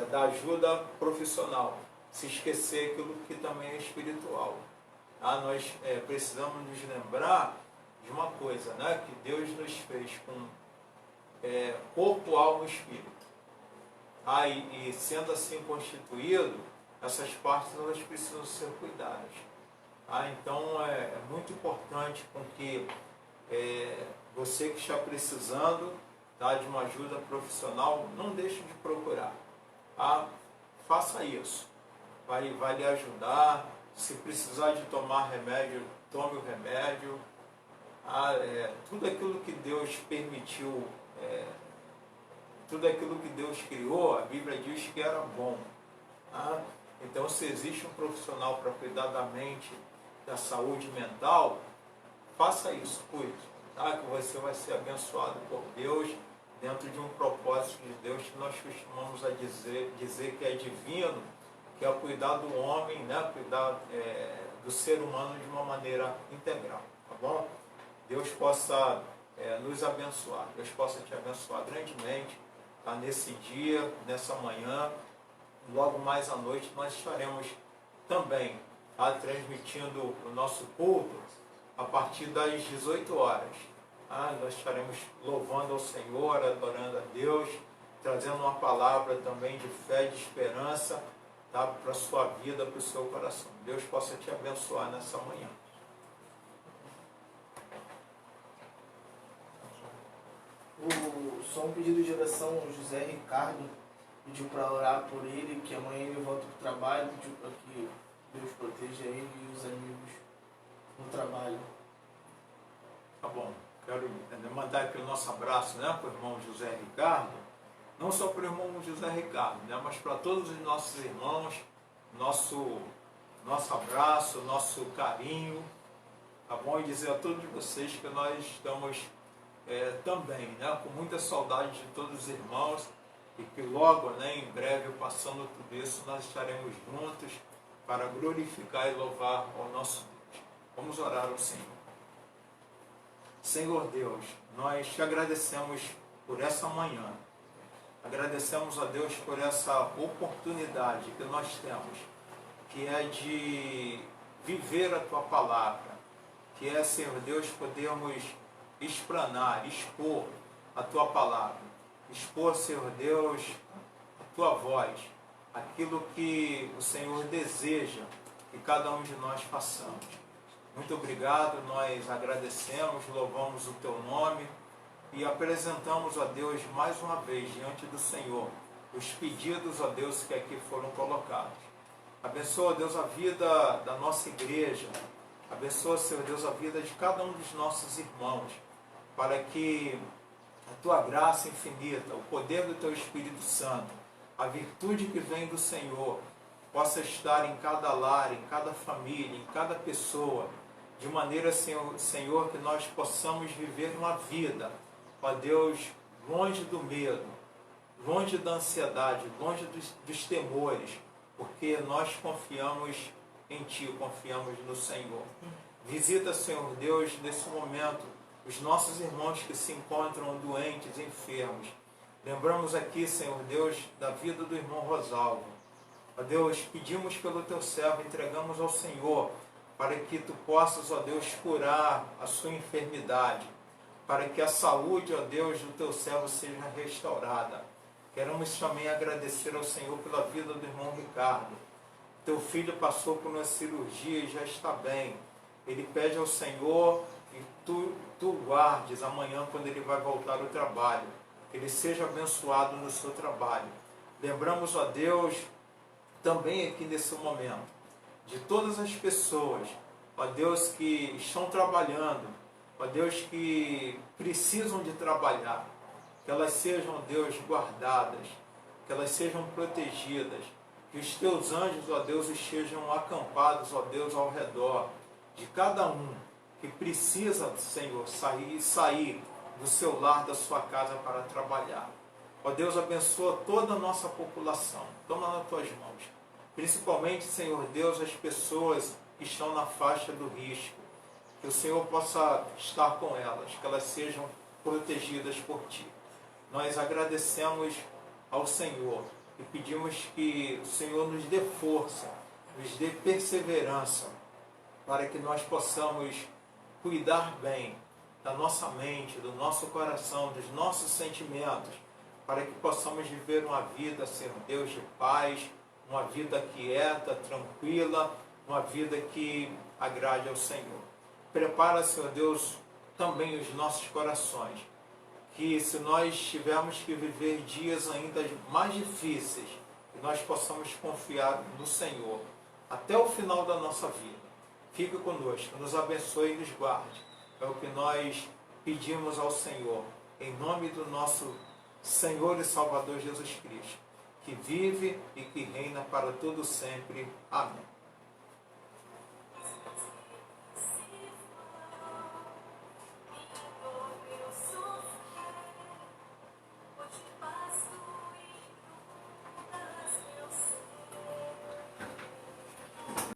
Speaker 3: da ajuda profissional, se esquecer aquilo que também é espiritual. Nós precisamos nos lembrar de uma coisa, né? Que Deus nos fez com corpo, alma e espírito. E sendo assim constituído, essas partes elas precisam ser cuidadas. Então é muito importante com que você que está precisando de uma ajuda profissional, não deixe de procurar. Faça isso. Vai lhe ajudar. Se precisar de tomar remédio, tome o remédio. Tudo aquilo que Deus permitiu, tudo aquilo que Deus criou, a Bíblia diz que era bom. Então, se existe um profissional para cuidar da mente, da saúde mental, faça isso, cuide, que você vai ser abençoado por Deus, dentro de um propósito de Deus que nós costumamos dizer que é divino, que é cuidar do homem, cuidar do ser humano de uma maneira integral, tá bom? Deus possa nos abençoar, Deus possa te abençoar grandemente, nesse dia, nessa manhã. Logo mais à noite nós estaremos também transmitindo o nosso culto a partir das 18 horas. Nós estaremos louvando ao Senhor, adorando a Deus, trazendo uma palavra também de fé e de esperança para a sua vida, para o seu coração. Deus possa te abençoar nessa manhã.
Speaker 2: Só um pedido de oração, o José Ricardo pediu para orar por ele, que amanhã ele volta para o trabalho, pediu para que Deus proteja ele e os amigos no trabalho.
Speaker 3: Tá bom, quero mandar aqui o nosso abraço para o irmão José Ricardo, não só para o irmão José Ricardo, mas para todos os nossos irmãos, nosso abraço, nosso carinho, tá bom? E dizer a todos vocês que nós estamos também com muita saudade de todos os irmãos, e que logo, em breve, passando tudo isso, nós estaremos juntos para glorificar e louvar ao nosso Deus. Vamos orar ao Senhor. Senhor Deus, nós te agradecemos por essa manhã. Agradecemos a Deus por essa oportunidade que nós temos, que é de viver a Tua palavra, que é, Senhor Deus, podermos explanar, expor a Tua palavra, expor, Senhor Deus, a Tua voz, aquilo que o Senhor deseja que cada um de nós façamos. Muito obrigado, nós agradecemos, louvamos o Teu nome e apresentamos a Deus mais uma vez diante do Senhor os pedidos, ó Deus, que aqui foram colocados. Abençoa, Deus, a vida da nossa igreja, abençoa, Senhor Deus, a vida de cada um dos nossos irmãos, para que a Tua graça infinita, o poder do Teu Espírito Santo, a virtude que vem do Senhor, possa estar em cada lar, em cada família, em cada pessoa, de maneira, Senhor, que nós possamos viver uma vida, ó Deus, longe do medo, longe da ansiedade, longe dos temores, porque nós confiamos em Ti, confiamos no Senhor. Visita, Senhor Deus, nesse momento, os nossos irmãos que se encontram doentes, enfermos. Lembramos aqui, Senhor Deus, da vida do irmão Rosalvo. Ó Deus, pedimos pelo Teu servo, entregamos ao Senhor, para que Tu possas, ó Deus, curar a sua enfermidade, para que a saúde, ó Deus, do Teu servo seja restaurada. Queremos também agradecer ao Senhor pela vida do irmão Ricardo. Teu filho passou por uma cirurgia e já está bem. Ele pede ao Senhor que tu guardes amanhã, quando ele vai voltar ao trabalho, que ele seja abençoado no seu trabalho. Lembramos, ó Deus, também aqui nesse momento, de todas as pessoas, ó Deus, que estão trabalhando, ó Deus, que precisam de trabalhar, que elas sejam, ó Deus, guardadas, que elas sejam protegidas, que os Teus anjos, ó Deus, estejam acampados, ó Deus, ao redor de cada um que precisa, Senhor, sair do seu lar, da sua casa para trabalhar. Ó Deus, abençoa toda a nossa população. Toma nas Tuas mãos. Principalmente, Senhor Deus, as pessoas que estão na faixa do risco. Que o Senhor possa estar com elas, que elas sejam protegidas por Ti. Nós agradecemos ao Senhor e pedimos que o Senhor nos dê força, nos dê perseverança, para que nós possamos cuidar bem da nossa mente, do nosso coração, dos nossos sentimentos, para que possamos viver uma vida, Senhor Deus, de paz, uma vida quieta, tranquila, uma vida que agrade ao Senhor. Prepara, Senhor Deus, também os nossos corações, que se nós tivermos que viver dias ainda mais difíceis, que nós possamos confiar no Senhor até o final da nossa vida. Fique conosco, nos abençoe e nos guarde. É o que nós pedimos ao Senhor, em nome do nosso Senhor e Salvador Jesus Cristo, que vive e que reina para todo sempre. Amém.